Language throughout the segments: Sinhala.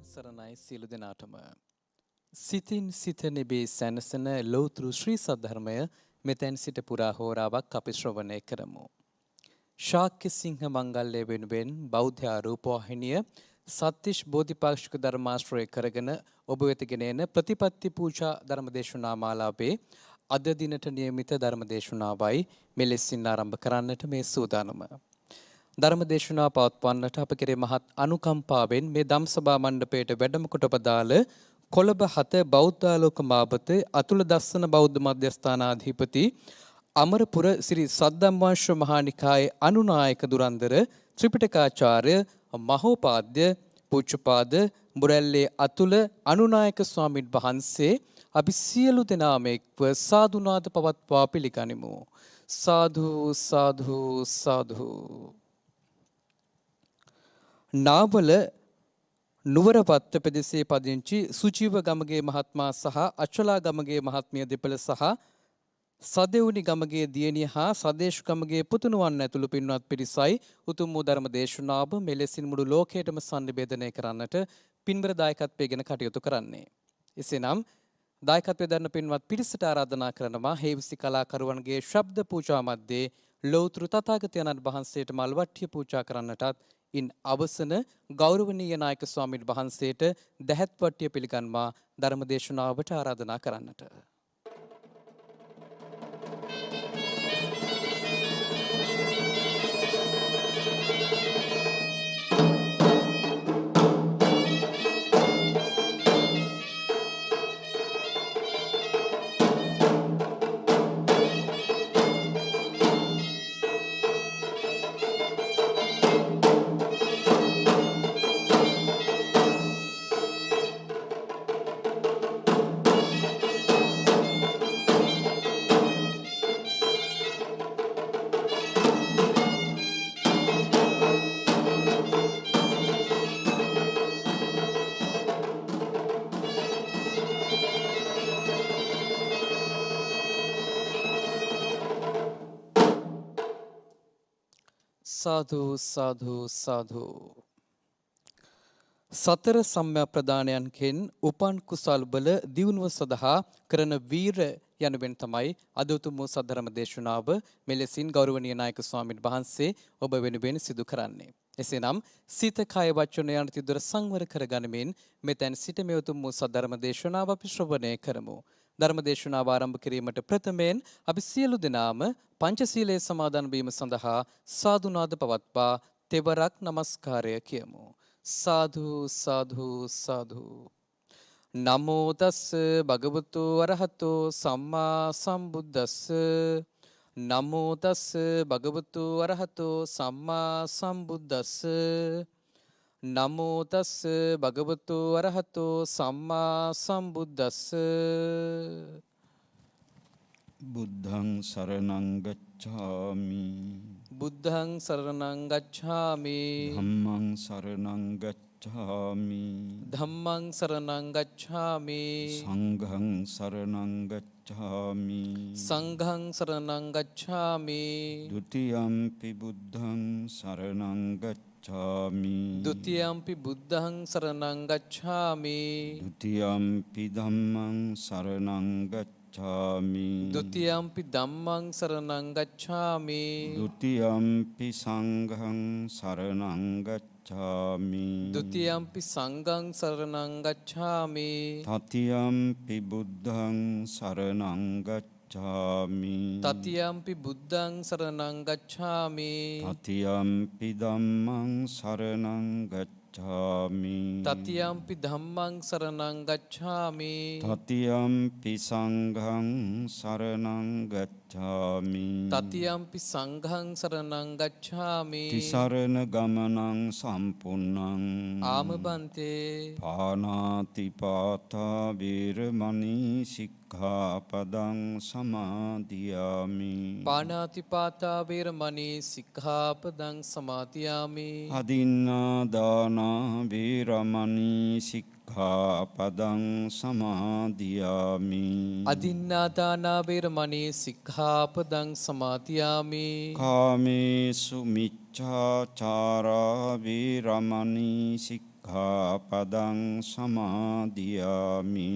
සරණයි සියලු දෙනාටම සිතින් සිත නෙබේ සැනසෙන ලෝතෘ ශ්‍රී සද්ධර්මය මෙතෙන් සිට පුරා හෝරාවක් අපි ශ්‍රවණය කරමු. ශාක්‍ය සිංහ මංගල්‍ය වෙනුවෙන් බෞද්ධ ආරූපවාහිනිය සත්‍තිෂ් බෝධිපාක්ෂික ධර්මාශ්‍රය කරගෙන ඔබ වෙත ගෙන එන ප්‍රතිපත්ති පූජා ධර්මදේශනා මාලාවේ අද දිනට නියමිත ධර්මදේශනාවයි මෙලෙසින් ආරම්භ කරන්නට මේ සූදානම. ධර්මදේශනා පවත්වන්නට අප කෙරේ මහත් අනුකම්පාවෙන් මේ ධම්සභා මණ්ඩපයට වැඩම කොට පදාළ කොළඹ 7 බෞද්ධාලෝක මාවත අතුල දස්සන බෞද්ධ මධ්‍යස්ථානාධිපති අමරපුර ශ්‍රී සද්ධම්වංශ මහානිකායේ අනුනායක දුරන්දර ත්‍රිපිටකාචාර්ය මහෝපාද්‍ය පූජ්‍යපාද මුරැල්ලේ අතුල අනුනායක ස්වාමින් වහන්සේ අපි සියලු දෙනාම එක්ව සාදුනාද පවත්වා පිළිගනිමු. සාදු සාදු සාදු. නාවල නුවරපත්ත ප්‍රදේශයේ පදිංචි සුජීව ගමගේ මහත්මයා සහ අචලා ගමගේ මහත්මිය දෙපළ සහ සදෙවුනි ගමගේ දියණිය හා සදේශ් ගමගේ පුතුණුවන් ඇතුළු පින්වත් පිරිසයි උතුම් වූ ධර්ම දේශනාව මෙලෙසින් මුළු ලෝකයටම සංනිවේදනය කරන්නට පින්බර දායකත්වයෙන් කටයුතු කරන්නේ. එසේනම් දායකත්වයෙන් දරන පින්වත් පිරිසට ආරාධනා කරනවා හේවිසි කලාකරුවන්ගේ ශබ්ද පූජා මැද්දේ ලෞතර තථාගතයන්න් වහන්සේට මල්වට්ටිය පූජා කරන්නටත් ඉන් අවසන ගෞරවනීය නායක ස්වාමීන් වහන්සේට දැහැත් වට්ටිය පිළිගන්වා ධර්ම දේශනාවට ආරාධනා කරන්නට. සාදු සාදු සාදු. සතර සම්‍යක් ප්‍රදානයන්ගෙන් උපන් කුසල් බල දියුණුව සඳහා කරන වීර යනුවෙන් තමයි අද උතුම් වූ සද්ධර්ම දේශනාව මෙලෙසින් ගෞරවනීය නායක ස්වාමීන් වහන්සේ ඔබ වෙනුවෙන් සිදු කරන්නේ. එසේනම් සිත කය වචන යන තිදොර සංවර කරගනිමින් මෙතෙන් සිට මේ උතුම් වූ සද්ධර්ම දේශනාව අපි ශ්‍රවණය කරමු. ධර්ම දේශනාව ආරම්භ කිරීමට ප්‍රථමයෙන් අපි සියලු දෙනාම පංචශීලයේ සමාදන් වීම සඳහා සාදුනාද පවත්වා තෙවරක් নমස්කාරය කියමු. සාදු සාදු සාදු. නමෝ තස් භගවතු අරහතෝ සම්මා සම්බුද්දස්ස. නමෝ තස් භගවතු අරහතෝ සම්මා සම්බුද්දස්ස. නමෝ තස් භගවතු අරහතෝ සම්මා සම්බුද්දස්ස. බුද්ධං සරණං ගච්ඡාමි. බුද්ධං සරණං ගච්ඡාමි. ධම්මං සරණං ගච්ඡාමි. ධම්මං සරණං ගච්ඡාමි. සංඝං සරණං ගච්ඡාමි. සංඝං සරණං ගච්ඡාමි. ဒ ුතියම්පි බුද්ධං සරණං ගච්ඡාමි. ဒ ුතියම්පි බුද්ධං සරණං ගච්ඡාමි. ဒ ුතියම්පි ධම්මං සරණං ගච්ඡාමි. ဒ ුතියම්පි ධම්මං සරණං ගච්ඡාමි. ဒ ුතියම්පි සංඝං සරණං ගච්ඡාමි. ဒ ුතියම්පි සංඝං සරණං ගච්ඡාමි. තතියම්පි බුද්ධං සරණං ගච්ඡාමි. තතියම්පි බුද්ධං සරණං ගච්ඡාමි. තතියම්පි ධම්මං සරණං ගච්ඡාමි. තතියම්පි ධම්මං සරණං ගච්ඡාමි. තතියම්පි සංඝං සරණං ගච්ඡාමි. තතියම්පි සංඝං සරණං ගච්ඡාමි. තිසරණ ගමනං සම්පුන්නං ආමබන්තේ පානාති පාතා වේරමණී සික්ඛාපදං සමාදියාමි. පාණාතිපාතා වේරමණී සික්ඛාපදං සමාදියාමි. අදින්නා දාන වේරමණී සික්ඛාපදං සමාදියාමි. අදින්නාදාන වේරමණී සික්ඛාපදං සමාදියාමි. කාමේසු මිච්ඡාචාරා වේරමණී සික්ඛාපදං සික්ඛාපදං සමාදියාමි.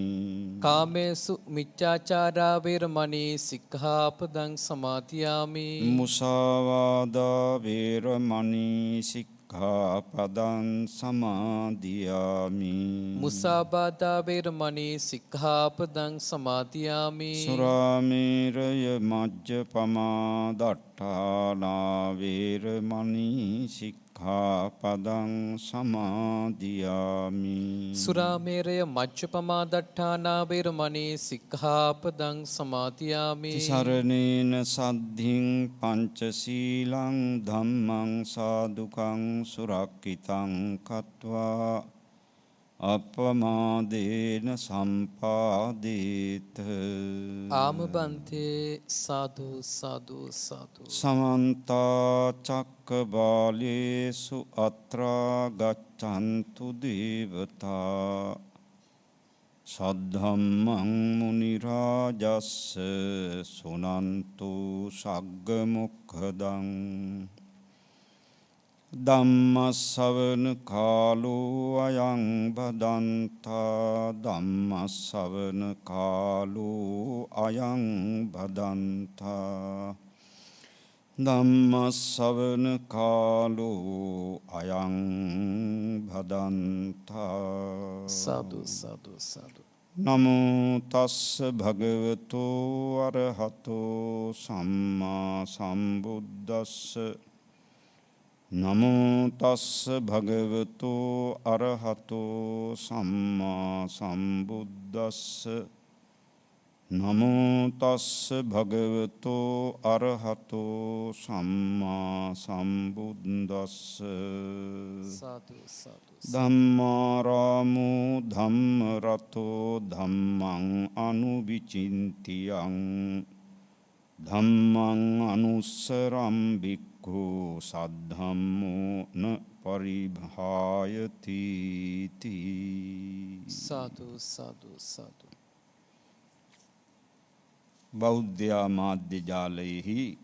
කාමේසු මිච්ඡාචාරා වේරමණී සික්ඛාපදං සමාදියාමි. මුසාවාදා වේරමණී සික්ඛාපදං සමාදියාමි. මුසාවාදා වේරමණී සික්ඛාපදං සමාදියාමි. සුරාමේරය මජ්ජපමා දට්ඨානා වේරමණී සික්ඛාපදං සමාදියාමි. සුරාමේරය මජ්ජපමා දට්ඨානා වේරමණී සික්ඛාපදං සමාදියාමි. තිසරණේන සද්ධින් පංචශීලං ධම්මං සාදුකං සුරක්ඛිතං කତ୍වා අපමාදේන සම්පාදේත. ආමබන්තේ සාදු සාදු සාදු. සමන්ත චක්කබාලේසු අත්‍රා ගච්ඡන්තු දේවතා සද්ධම්මං මුනි රාජස්ස සුනන්තු සග්ග මොක්ඛදං ධම්ම ශ්‍රවණ කාලෝ අයං බදන්තා ධම්ම ශ්‍රවණ කාලෝ අයං බදන්තා ධම්ම ශ්‍රවණ කාලෝ අයං බදන්තා. සාදු සාදු සාදු. නමෝ තස්ස භගවතු අරහතෝ සම්මා සම්බුද්දස්ස. නමෝ තස්ස භගවතු අරහතෝ සම්මා සම්බුද්දස්ස. නමෝ තස්ස භගවතු අරහතෝ සම්මා සම්බුද්දස්ස. සාදු සාදු. ධම්මාරාමෝ ධම්මරතෝ ධම්මං අනුවිචින්තියං ධම්මං අනුස්සරම් භික්ඛු සද්ධම්මෝ න පරිභායති තී. සාදු සාදු සාදු. බෞද්ධ මාධ්‍ය ජාලයෙහි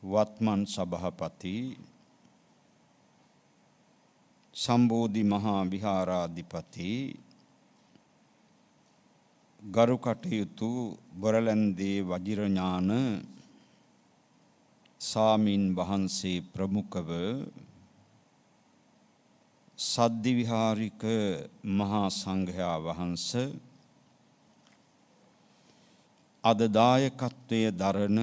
වත්මන් සභාපති සම්බෝධි මහා විහාරාධිපති ගරු කටයුතු බොරලන්දේ වජිරඥාන සාමින් වහන්සේ ප්‍රමුඛව සද්දි විහාරික මහා සංඝයා වහන්සේ අද දායකත්වයේ දරන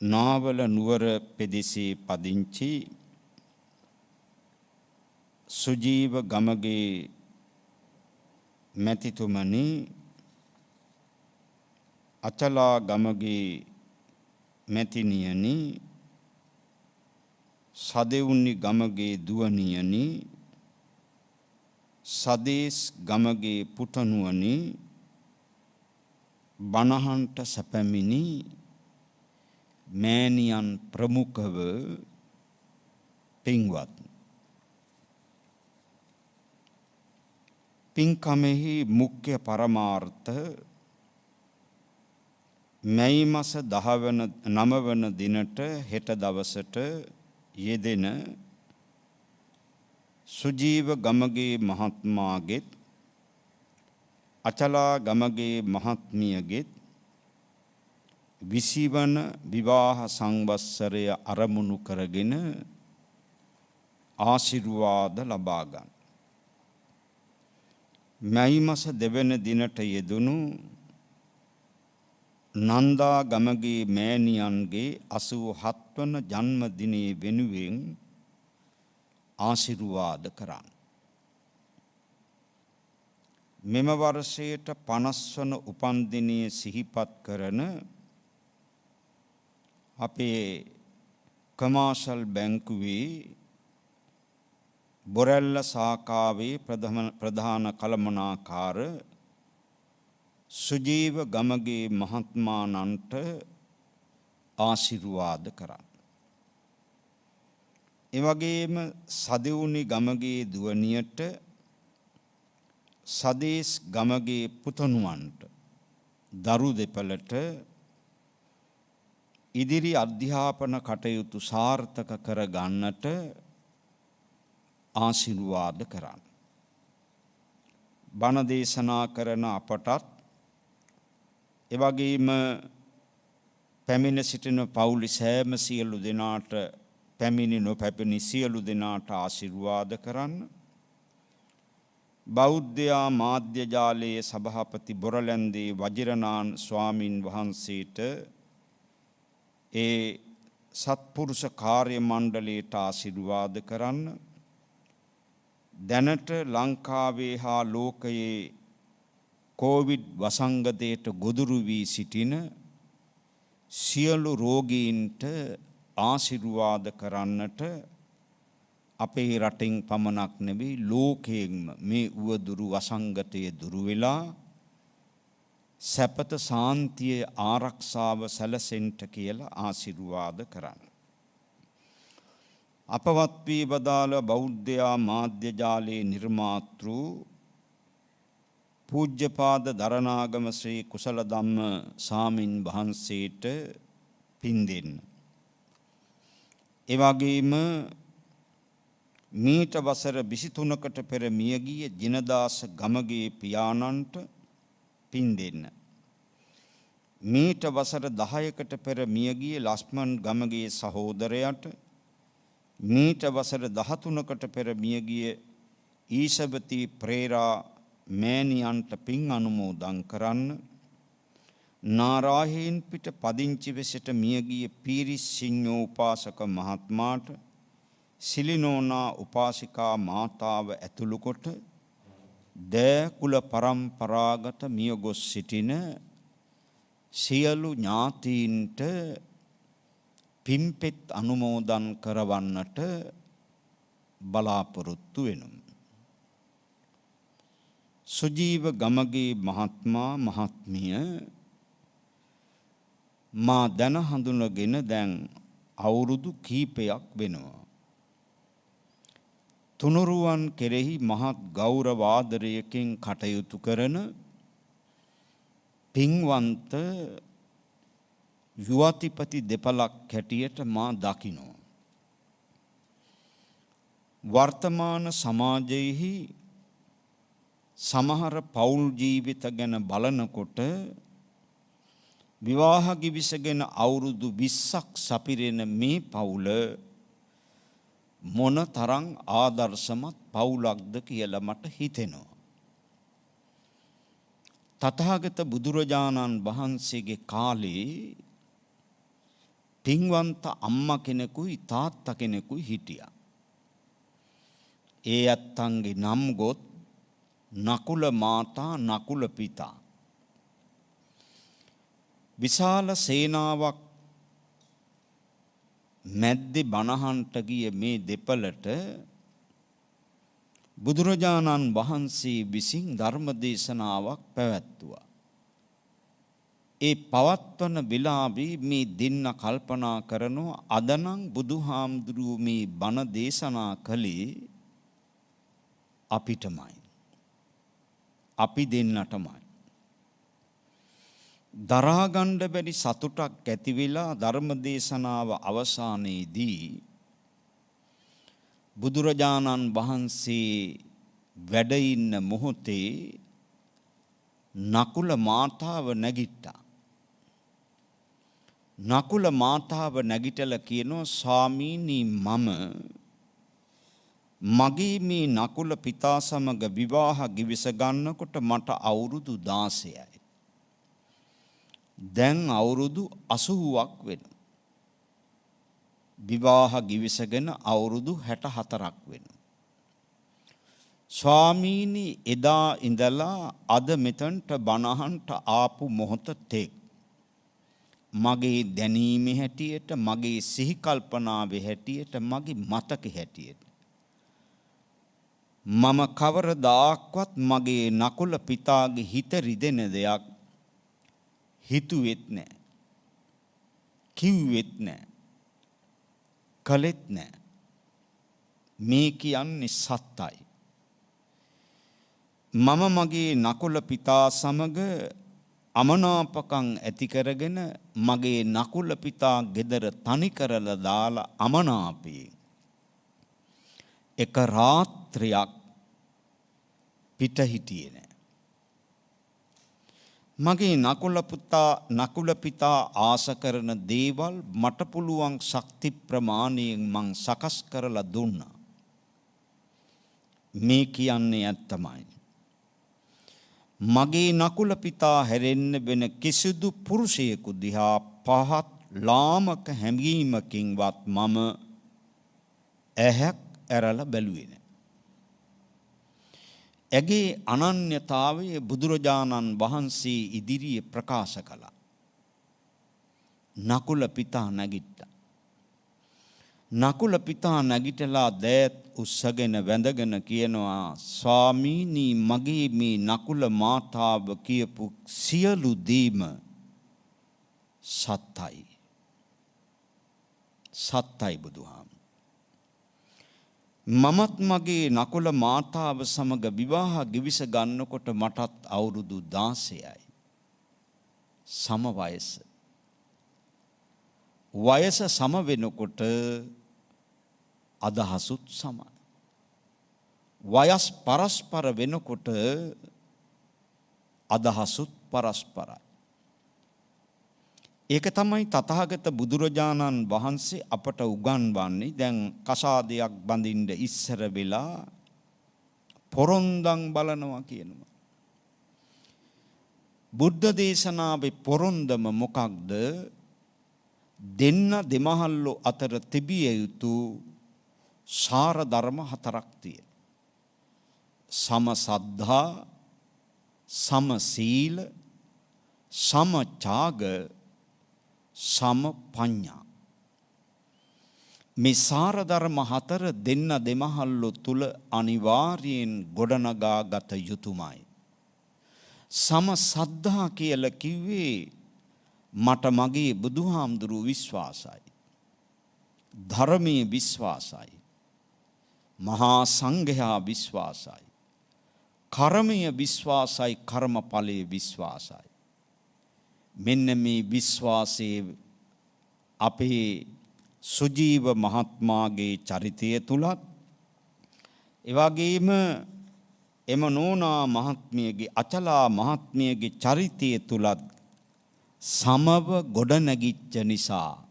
නාවල නුවර පෙදෙසේ පදිංචි සුජීව ගමගේ මැතිතුමනි, අචලා ගමගේ මැතිනියනි, සදෙවුන්නි ගමගේ දුවනියනි, සදේස් ගමගේ පුතණුවනි, බණහන්ට සැපැමිනි මෑණියන් ප්‍රමුඛව පින්වත්. පින්කමෙහි මුඛ්‍ය පරමාර්ථ මැයි මාස 9 වන දිනට හෙට දවසට යෙදෙන සුජීව ගමගේ මහත්මාගෙත් අචලා ගමගේ මහත්මියගෙත් 20 වන විවාහ සංවත්සරය අරමුණු කරගෙන ආශිර්වාද ලබා ගන්න. මැයි මාස 2 වෙනි දිනට යෙදුණු නන්දා ගමගේ මෑණියන්ගේ 87 වන ජන්මදිනයේ වෙනුවෙන් ආශිර්වාද කරන්න. මෙම වර්ෂයට 50 වන උපන්දිනය සිහිපත් කරන අපේ කමර්ෂල් බැංකුවේ බොරැල්ල සාකාවේ ප්‍රධාන කළමනාකාර සුජීව ගමගේ මහත්මානන්ට ආශිර්වාද කරන්න. එවැගේම සදෙවුනි ගමගේ දුවනියට, සදේස් ගමගේ පුතණුවන්ට, දරු දෙපළට ඉදිරි අධ්‍යාපන කටයුතු සාර්ථක කර ගන්නට ආශිර්වාද කරන්න. බණ දේශනා කරන අපටත් එවැගේම පැමිණ සිටින පවුලි සෑම සියලු දෙනාට පැමිණි නොපැමිණි සියලු දෙනාට ආශිර්වාද කරන්න. බෞද්ධ මාධ්‍ය ජාලයේ සභාපති බොරලැන්දේ වජිරනාන් ස්වාමින් වහන්සේට ඒ සත්පුරුෂ කාර්ය මණ්ඩලයට ආශිර්වාද කරන්න. දැනට ලංකාවේ හා ලෝකයේ කොවිඩ් වසංගතයට ගොදුරු වී සිටින සියලු රෝගීන්ට ආශිර්වාද කරන්නට අපේ රටින් පමණක් නෙවෙයි ලෝකයෙන්ම මේ උවදුරු වසංගතය දුරු වෙලා සැපත සාන්තිය ආරක්ෂාව සැලසෙන්ට කියලා ආශිර්වාද කරන්න. අපවත් වී වදාළ බෞද්ධ මාධ්‍ය ජාලයේ නිර්මාතෘ පූජ්‍යපාද දරණාගම ශ්‍රී කුසල ධම්ම සාමින් වහන්සේට පින් දෙන්න. ඒ වගේම මීට වසර 23කට පෙර මියගිය ජිනදාස ගමගේ පියාණන්ට පින් දෙන්න. මීට වසර 10කට පෙර මියගිය ලස්මන් ගමගේ සහෝදරයාට මීට වසර 13කට පෙර මියගිය ඊශබති ප්‍රේරා මෑණියන්ට පින් අනුමෝදන් කරන්න. නාරාහේන් පිට පදිංචි වෙසට මියගිය පීරිස් සිඤ්ඤෝ උපාසක මහත්මයාට සිලිනෝනා උපාසිකා මාතාව ඇතුළු කොට දෑකුල පරම්පරාගත මියගොස් සිටින සියලු ඥාතීන්ට පින්පෙත් අනුමෝදන් කරවන්නට බලාපොරොත්තු වෙනුම්. සුජීව ගමගේ මහත්මා මහත්මිය මා දැන හඳුනගෙන දැන් අවුරුදු කීපයක් වෙනවා. තුනුරුවන් කෙරෙහි මහත් ගෞරව ආදරයකින් කටයුතු කරන පින්වන්ත යුවතිපති දෙපළක් හැටියට මා දකිනවා. වර්තමාන සමාජයේහි සමහර පෞල් ජීවිත ගැන බලනකොට විවාහ ගිවිසගෙන අවුරුදු 20ක් සපිරෙන මේ පවුල මොන තරම් ආදර්ශමත් පවුලක්ද කියලා මට හිතෙනවා. තථාගත බුදුරජාණන් වහන්සේගේ කාලේ පින්වන්ත අම්මා කෙනෙකුයි තාත්තා කෙනෙකුයි හිටියා. ඒ අත්තන්ගේ නම් ගොත් නකුල මාතා නකුල පිතා. විශාල සේනාවක් මැද්දේ බණහන්ට ගිය මේ දෙපළට බුදුරජාණන් වහන්සේ විසින් ධර්ම දේශනාවක් පැවැත්තුවා. ඒ පවත්වන වෙලාවේ මේ දෙන්න කල්පනා කරනවා අදනම් බුදුහාමුදුරුවෝ මේ බණ දේශනා කළේ අපිටමයි. අපි දෙන්නටමයි. දරාගන්න බැරි සතුටක් ඇති වෙලා ධර්ම දේශනාව අවසානයේදී බුදුරජාණන් වහන්සේ වැඩ ඉන්න මොහොතේ නකුල මාතාව නැගිට්ටා. නකුල මාතාව නැගිටලා කියනවා ස්වාමීනි මම මගේ මේ නකුල පිතා සමග විවාහ ගිවිස ගන්නකොට මට අවුරුදු 16යි. දැන් අවුරුදු 80ක් වෙනවා. විවාහ ගිවිසගෙන අවුරුදු 64ක් වෙනවා. ස්වාමීනි එදා ඉඳලා අද මෙතනට බණහන්ට ආපු මොහොත තෙක් මගේ දැනීමේ හැටියට මගේ සිහි කල්පනාවේ හැටියට මගේ මතකේ හැටියට මම කවරදාක්වත් මගේ නකුල පිතාගේ හිත රිදෙන දෙයක් හිතුවෙත් නැහැ. කිව්වෙත් නැහැ. කළෙත් නැහැ. මේ කියන්නේ සත්‍යයි. මම මගේ නකුල පිතා සමග අමනාපකම් ඇති කරගෙන මගේ නකුල පිතා ගෙදර තනි කරලා දාලා අමනාපී එක රාත්‍රියක් පිට හිටියේ නෑ. මගේ නකුල පිතා ආස කරන දේවල් මට පුළුවන් ශක්ති ප්‍රමාණයෙන් මං සකස් කරලා දුන්නා. මේ කියන්නේ ඇත්තමයි. මගේ නකුල පිතා හැරෙන්න වෙන කිසිදු පුරුෂයෙකු දිහා පහත් ලාමක හැඟීමකින්වත් මම ඇහැක් ඇරලා බැලුවේ නෑ. ඇගේ අනන්‍යතාවය බුදුරජාණන් වහන්සේ ඉදිරියේ ප්‍රකාශ කළා. නකුල පිතා නැගිට්ටා. නකුල පිතා නැගිටලා දෑත් උස්සගෙන වැඳගෙන කියනවා ස්වාමීනි මගේ මේ නකුල මාතාව කියපු සියලු දේම සත්‍යයි. සත්‍යයි බුදුහාම. මමත් මගේ නකුල මාතාව සමග විවාහ ගිවිස ගන්නකොට මටත් අවුරුදු 16යි. සම වයස. වයස සම වෙනකොට අදහසුත් සමයි. වයස් පරස්පර වෙනකොට අදහසුත් පරස්පරයි. ඒක තමයි තථාගත බුදුරජාණන් වහන්සේ අපට උගන්වන්නේ. දැන් කසාදයක් බඳින්න ඉස්සර වෙලා පොරොන්දම් බලනවා කියනවා. බුද්ධ දේශනාවේ පොරොන්දම මොකක්ද? දෙන්න දෙමහල්ලෝ අතර තිබිය යුතු සාර ධර්ම 4ක් තියෙනවා. සම සද්ධා, සම සීල, සම ත්‍යාග, සම පඤ්ඤා. මේ සාර ධර්ම 4 දෙන්න දෙමහල්ලෝ තුල අනිවාර්යෙන් ගොඩනගා ගත යුතුමයි. සම සද්ධා කියලා කිව්වේ මට මගේ බුදුහාමුදුරුවෝ විශ්වාසයි. ධර්මයේ විශ්වාසයි. මහා සංඝයා විශ්වාසයි. කර්මයේ විශ්වාසයි, කර්මඵලයේ විශ්වාසයි. මෙන්න මේ විශ්වාසයේ අපේ සුජීව මහත්මයාගේ චරිතය තුලත් ඒ වගේම එම නෝනා මහත්මියගේ අචලා මහත්මියගේ චරිතය තුලත් සමව ගොඩනැගිච්ච නිසා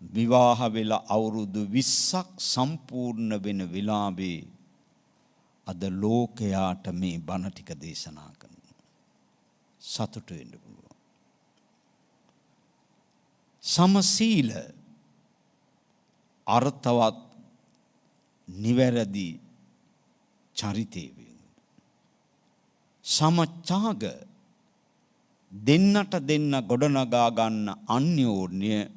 විවාහ වෙලා අවුරුදු 20ක් සම්පූර්ණ වෙන වෙලාවේ අද ලෝකයාට මේ බණ ටික දේශනා කරනවා. සතුටු වෙන්න පුළුවන්. සමසීල අර්ථවත් නිවැරදි චරිතය වෙනවා. සමත්‍යාග දෙන්නට දෙන්න ගොඩනගා ගන්න අන්‍යෝන්‍ය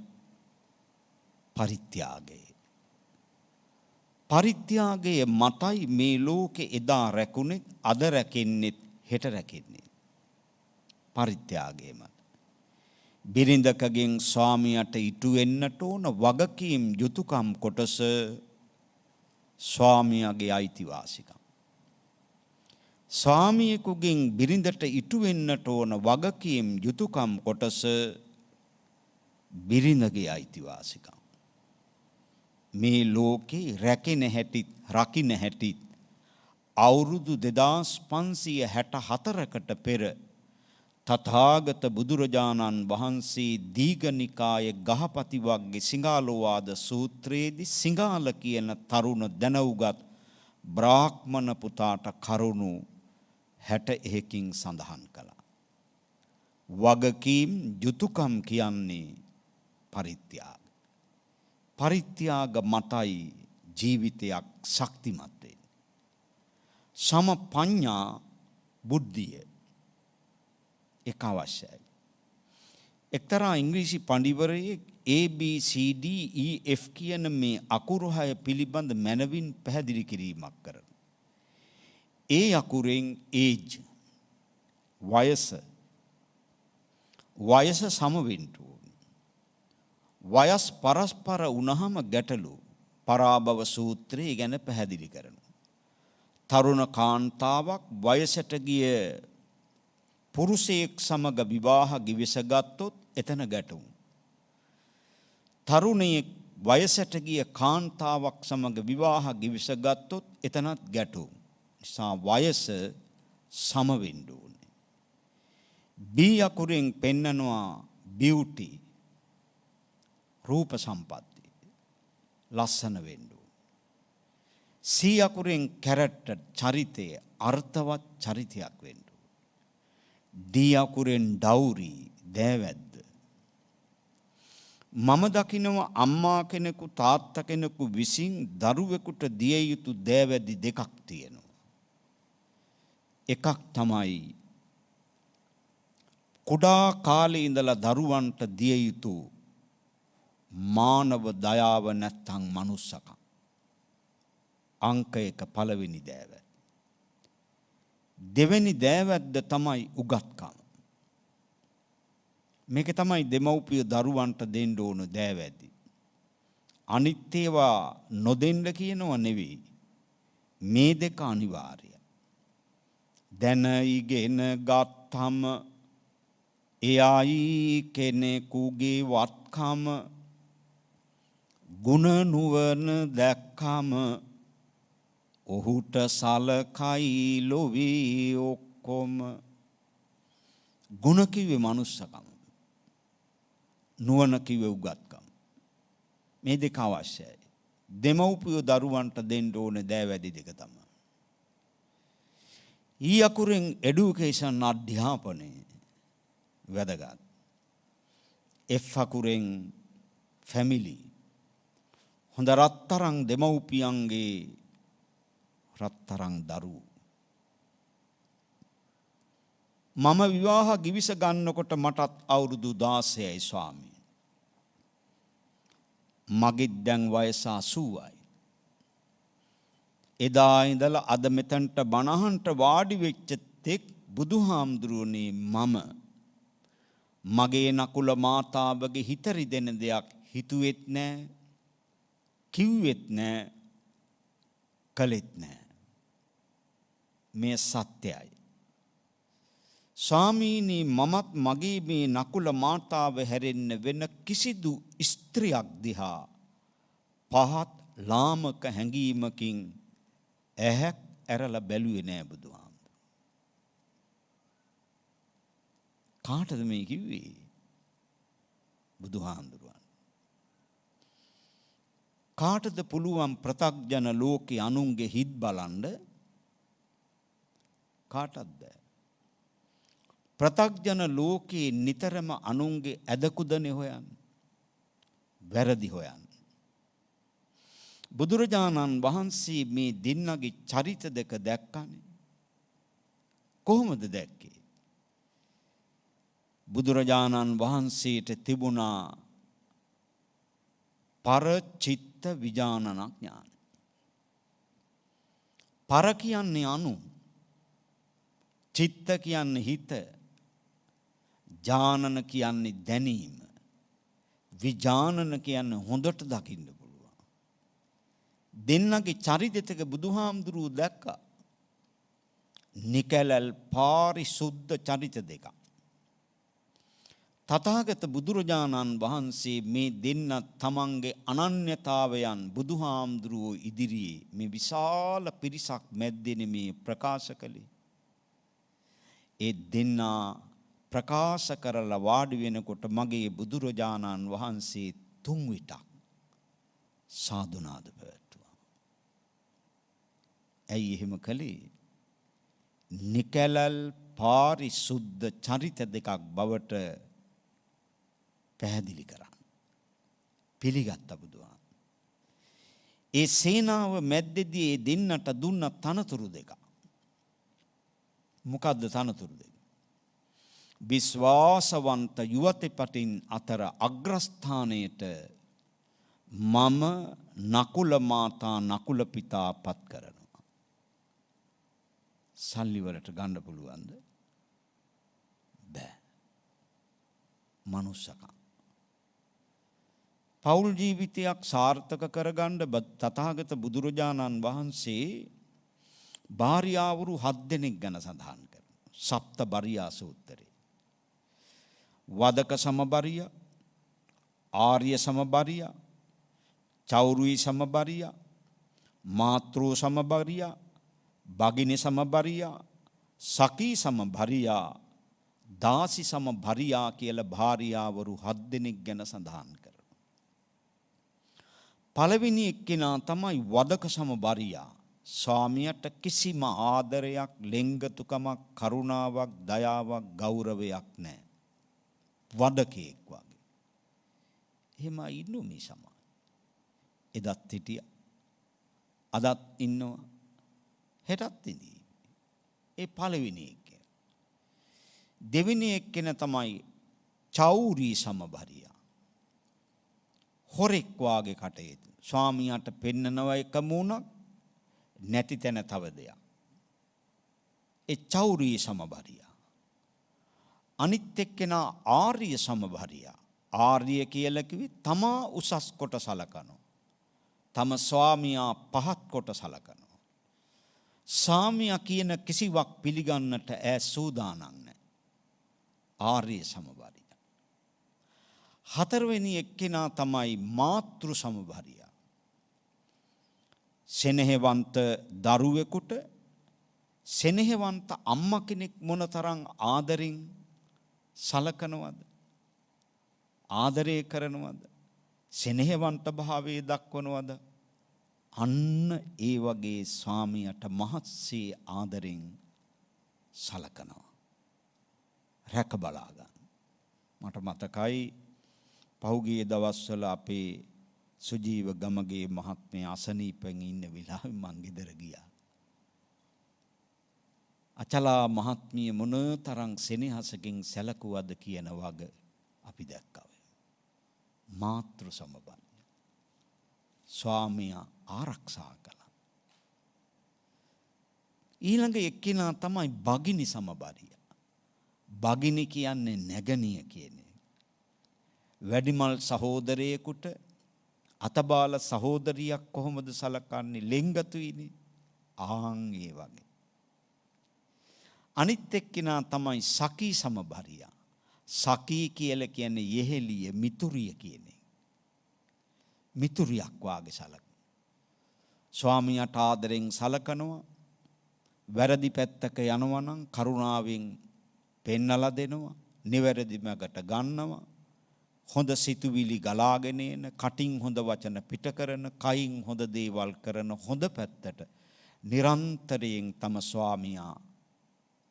පරිත්‍යාගය. පරිත්‍යාගය මතයි මේ ලෝකේ එදා රැකුනේ අද රැකෙන්නේ හෙට රැකෙන්නේ. පරිත්‍යාගය මත. බිරිඳකගෙන් ස්වාමියාට ඉටු වෙන්නට ඕන වගකීම් යුතුයකම් කොටස ස්වාමියාගේ අයිතිවාසිකම්. ස්වාමියෙකුගෙන් බිරිඳට ඉටු වෙන්නට ඕන වගකීම් යුතුයකම් කොටස බිරිඳගේ අයිතිවාසිකම්. මේ ලෝකේ රැකෙන හැටිත් රකින්න හැටිත් අවුරුදු 2564කට පෙර තථාගත බුදුරජාණන් වහන්සේ දීඝනිකායේ ගහපති වග්ගේ සිංහාලෝවාද සූත්‍රයේදී සිංහාල කියන තරුණ දැනුගත් බ්‍රාහ්මණ පුතාට කරුණු 61කින් සඳහන් කළා. වගකීම් යුතුයකම් කියන්නේ පරිත්‍යාග. පරිත්‍යාග මතයි ජීවිතයක් ශක්තිමත් වෙන්නේ. සම පඤ්ඤා බුද්ධිය ඒක අවශ්‍යයි. එක්තරා ඉංග්‍රීසි පඬිවරයෙක් ABCD EF කියන මේ අකුරු 6 පිළිබඳ මනවින් පැහැදිලි කිරීමක් කරනවා. ඒ අකුරෙන් age වයස සම වෙන්න ඕනේ. වයස් පරස්පර වුණාම ගැටලු පරාභව සූත්‍රය ගැන පැහැදිලි කරනවා. තරුණ කාන්තාවක් වයසට ගිය පුරුෂයෙක් සමග විවාහ ගිවිසගත්තොත් එතන ගැටුම්. තරුණයෙක් වයසට ගිය කාන්තාවක් සමග විවාහ ගිවිසගත්තොත් එතනත් ගැටුම්. නිසා වයස සම වෙන්න ඕනේ. බී අකුරෙන් පෙන්නනවා බියුටි රූප සම්පatti ලස්සන වෙන්න ඕනේ. සී අකුරෙන් කැරක්ටර් චරිතය අර්ථවත් චරිතයක් වෙන්න ඕනේ. ඩී අකුරෙන් ඩවුරි දෑවැද්ද. මම දකිනවා අම්මා කෙනෙකු තාත්තා කෙනෙකු විසින් දරුවෙකුට දිය යුතු දෑවැදි දෙකක් තියෙනවා. එකක් තමයි කුඩා කාලේ ඉඳලා දරුවන්ට දිය යුතු මානව දයාව නැත්තම් මනුස්සකම්. අංක 1 පළවෙනි දෑවැද්ද. දෙවෙනි දෑවැද්ද තමයි උගත්කම. මේක තමයි දෙමව්පිය දරුවන්ට දෙන්න ඕන දෑවැද්දි. අනිත් ඒවා නොදෙන්න කියනව නෙවෙයි. මේ දෙක අනිවාර්යයි. දැන ඉගෙන ගත්තම එයයි කෙනෙකුගේ වත්කම ගුණ නුවණ දැක්කම ඔහුට සලකයි ලොවේ ඔක්කොම. ගුණ කිව්වේ මනුස්සකම. නුවණ කිව්වේ උගත්කම. මේ දෙක අවශ්‍යයි. දෙමව්පියෝ දරුවන්ට දෙන්න ඕනේ දෑවැදි දෙක තමයි. ඊ අකුරෙන් එඩියුකේෂන් අධ්‍යාපනය වැදගත්. F අකුරෙන් ෆැමිලි. හොඳ රත්තරන් දෙමව්පියන්ගේ රත්තරන් දරුවෝ. මම විවාහ ගිවිස ගන්නකොට මටත් අවුරුදු 16යි ස්වාමී. මගෙත් දැන් වයස 80යි. එදා ඉඳලා අද මෙතනට බණහන්ට වාඩි වෙච්ච තෙක් බුදුහාමුදුරුවනේ මම මගේ නකුල මාතාවගේ හිත රිදෙන දෙයක් හිතුවෙත් නෑ, කිව්වෙත් නෑ, කළෙත් නෑ. මේ සත්‍යයි. ස්වාමීනි මමත් මගේ මේ නකුල මාතාව හැරෙන්න වෙන කිසිදු ස්ත්‍රියක් දිහා පහත් ලාමක හැඟීමකින් ඇහැක් ඇරලා බැලුවේ නෑ බුදුහාමුදුරුවෝ. කාටද මේ කිව්වේ? බුදුහාමුදුරුවන්. කාටද පුළුවන් ප්‍රතග්ජන ලෝකේ අනුන්ගේ හිත් බලන්න? කාටද? ප්‍රතග්ජන ලෝකේ නිතරම අනුන්ගේ ඇදකුදනේ හොයන්නේ. වැරදි හොයන්නේ. බුදුරජාණන් වහන්සේ මේ දෙන්නගේ චරිත දෙක දැක්කනේ. කොහොමද දැක්කේ? බුදුරජාණන් වහන්සේට තිබුණා පරචිත්ත විඥාන ඥාන. පර කියන්නේ අනු. චිත්ත කියන්නේ හිත. ඥානන කියන්නේ දැනීම. විඥානන කියන්නේ හොඳට දකින්න පුළුවන්. දෙන්නගේ චරිතයක බුදුහාමුදුරුවෝ දැක්කා. නිකලල් පාරිසුද්ධ චරිත දෙකක්. තථාගත බුදුරජාණන් වහන්සේ මේ දෙන්න තමන්ගේ අනන්‍යතාවයන් බුදුහාමුදුරුවෝ ඉදිරියේ මේ විශාල පිරිසක් මැද්දේ මේ ප්‍රකාශ කළේ. ඒ දෙන්නා ප්‍රකාශ කරලා වාඩි වෙනකොට මගේ බුදුරජාණන් වහන්සේ 3 විටක් සාදුනාද පැවැත්තුවා. ඇයි එහෙම කළේ? නිකලල් පාරිසුද්ධ චරිත දෙකක් බවට පැහැදිලි කරා. පිළිගත්ත බුදුහාම. ඒ සේනාව මැද්දේදී ඒ දෙන්නට දුන්න තනතුරු දෙක. මොකද්ද තනතුරු දෙක? විශ්වාසවන්ත යුවතිපටින් අතර අග්‍රස්ථානයට මම නකුල මාතා නකුල පිතා පත් කරනවා. සල්ලි වලට ගන්න පුළුවන්ද? බෑ. මනුස්සකම්. පෞල් ජීවිතයක් සාර්ථක කරගන්න තථාගත බුදුරජාණන් වහන්සේ භාර්යාවරු 7 දෙනෙක් ගැන සඳහන් කරනවා. සප්ත බරියා සූත්‍රේ. වදක සමබරිය, ආර්ය සමබරිය, චෞරුයි සමබරිය, මාතෘ සමබරිය, භගිනි සමබරිය, සකී සමබරිය, දාසි සමබරියා කියලා භාර්යාවරු 7 දෙනෙක් ගැන සඳහන් කරනවා. පළවෙනි එක්කෙනා තමයි වදක සමබරියා. ස්වාමියාට කිසිම ආදරයක්, ලෙන්ගතුකමක්, කරුණාවක්, දයාවක්, ගෞරවයක් නැහැ. වදකෙක් වගේ. එහෙම ඉන්නු මේ සමාජ. එදත් හිටියා. අදත් ඉන්නවා. හෙටත් ඉදී. ඒ පළවෙනි එක්කෙන. දෙවෙනි එක්කෙන තමයි චෞරී සමබරියා. හොරෙක් වාගේ කටයුතු. ස්වාමියාට පෙන්නනවා එක මූණක්, නැති තැන තව දෙයක්. ඒ චෞරී සමබරියා. අනිත් එක්කෙනා ආර්ය සමබරියා. ආර්ය කියලා කිව්වේ තමා උසස් කොට සලකනවා. තම ස්වාමියා පහත් කොට සලකනවා. ස්වාමියා කියන කිසිවක් පිළිගන්නට ඈ සූදානම් නැහැ. ආර්ය සමබරියා. හතරවෙනි එක්කෙනා තමයි මාතෘ සමබරියා. සෙනෙහවන්ත දරුවෙකුට සෙනෙහවන්ත අම්මා කෙනෙක් මොනතරම් ආදරෙන් සලකනවද? ආදරය කරනවද? සෙනෙහවන්ත භාවයේ දක්වනවද? අන්න ඒ වගේ ස්වාමියාට මහත්සේ ආදරෙන් සලකනවා. රැක බලා ගන්න. මට මතකයි පහුගිය දවස්වල අපේ සුජීව ගමගේ මහත්මයා අසනීපෙන් ඉන්න වෙලාවෙ මං ගෙදර ගියා. අචලා මහත්මිය මොනතරම් සෙනෙහසකින් සැලකුවද කියන වග අපි දැක්කා. මාතෘ සමබර. ස්වාමියා ආරක්ෂා කළා. ඊළඟ එක්කිනා තමයි භගිනි සමබරිය. භගිනි කියන්නේ නැගණිය කියන්නේ. වැඩිමල් සහෝදරයෙකුට අතබාල සහෝදරියක් කොහොමද සලකන්නේ? ලෙන්ගතුයිනේ. ආන් ඒ වගේ. අනිත් එක්කිනා තමයි සකී සමබරිය. සකී කියලා කියන්නේ යෙහෙලිය, මිතුරිය කියන්නේ. මිතුරියක් වාගේ සලකන. ස්වාමියාට ආදරෙන් සලකනවා. වැරදි පැත්තක යනවා නම් කරුණාවෙන් පෙන්නලා දෙනවා. නිවැරදි මගට ගන්නවා. හොඳ සිතුවිලි ගලාගෙන එන, කටින් හොඳ වචන පිට කරන, කයින් හොඳ දේවල් කරන, හොඳ පැත්තට නිරන්තරයෙන් තම ස්වාමියා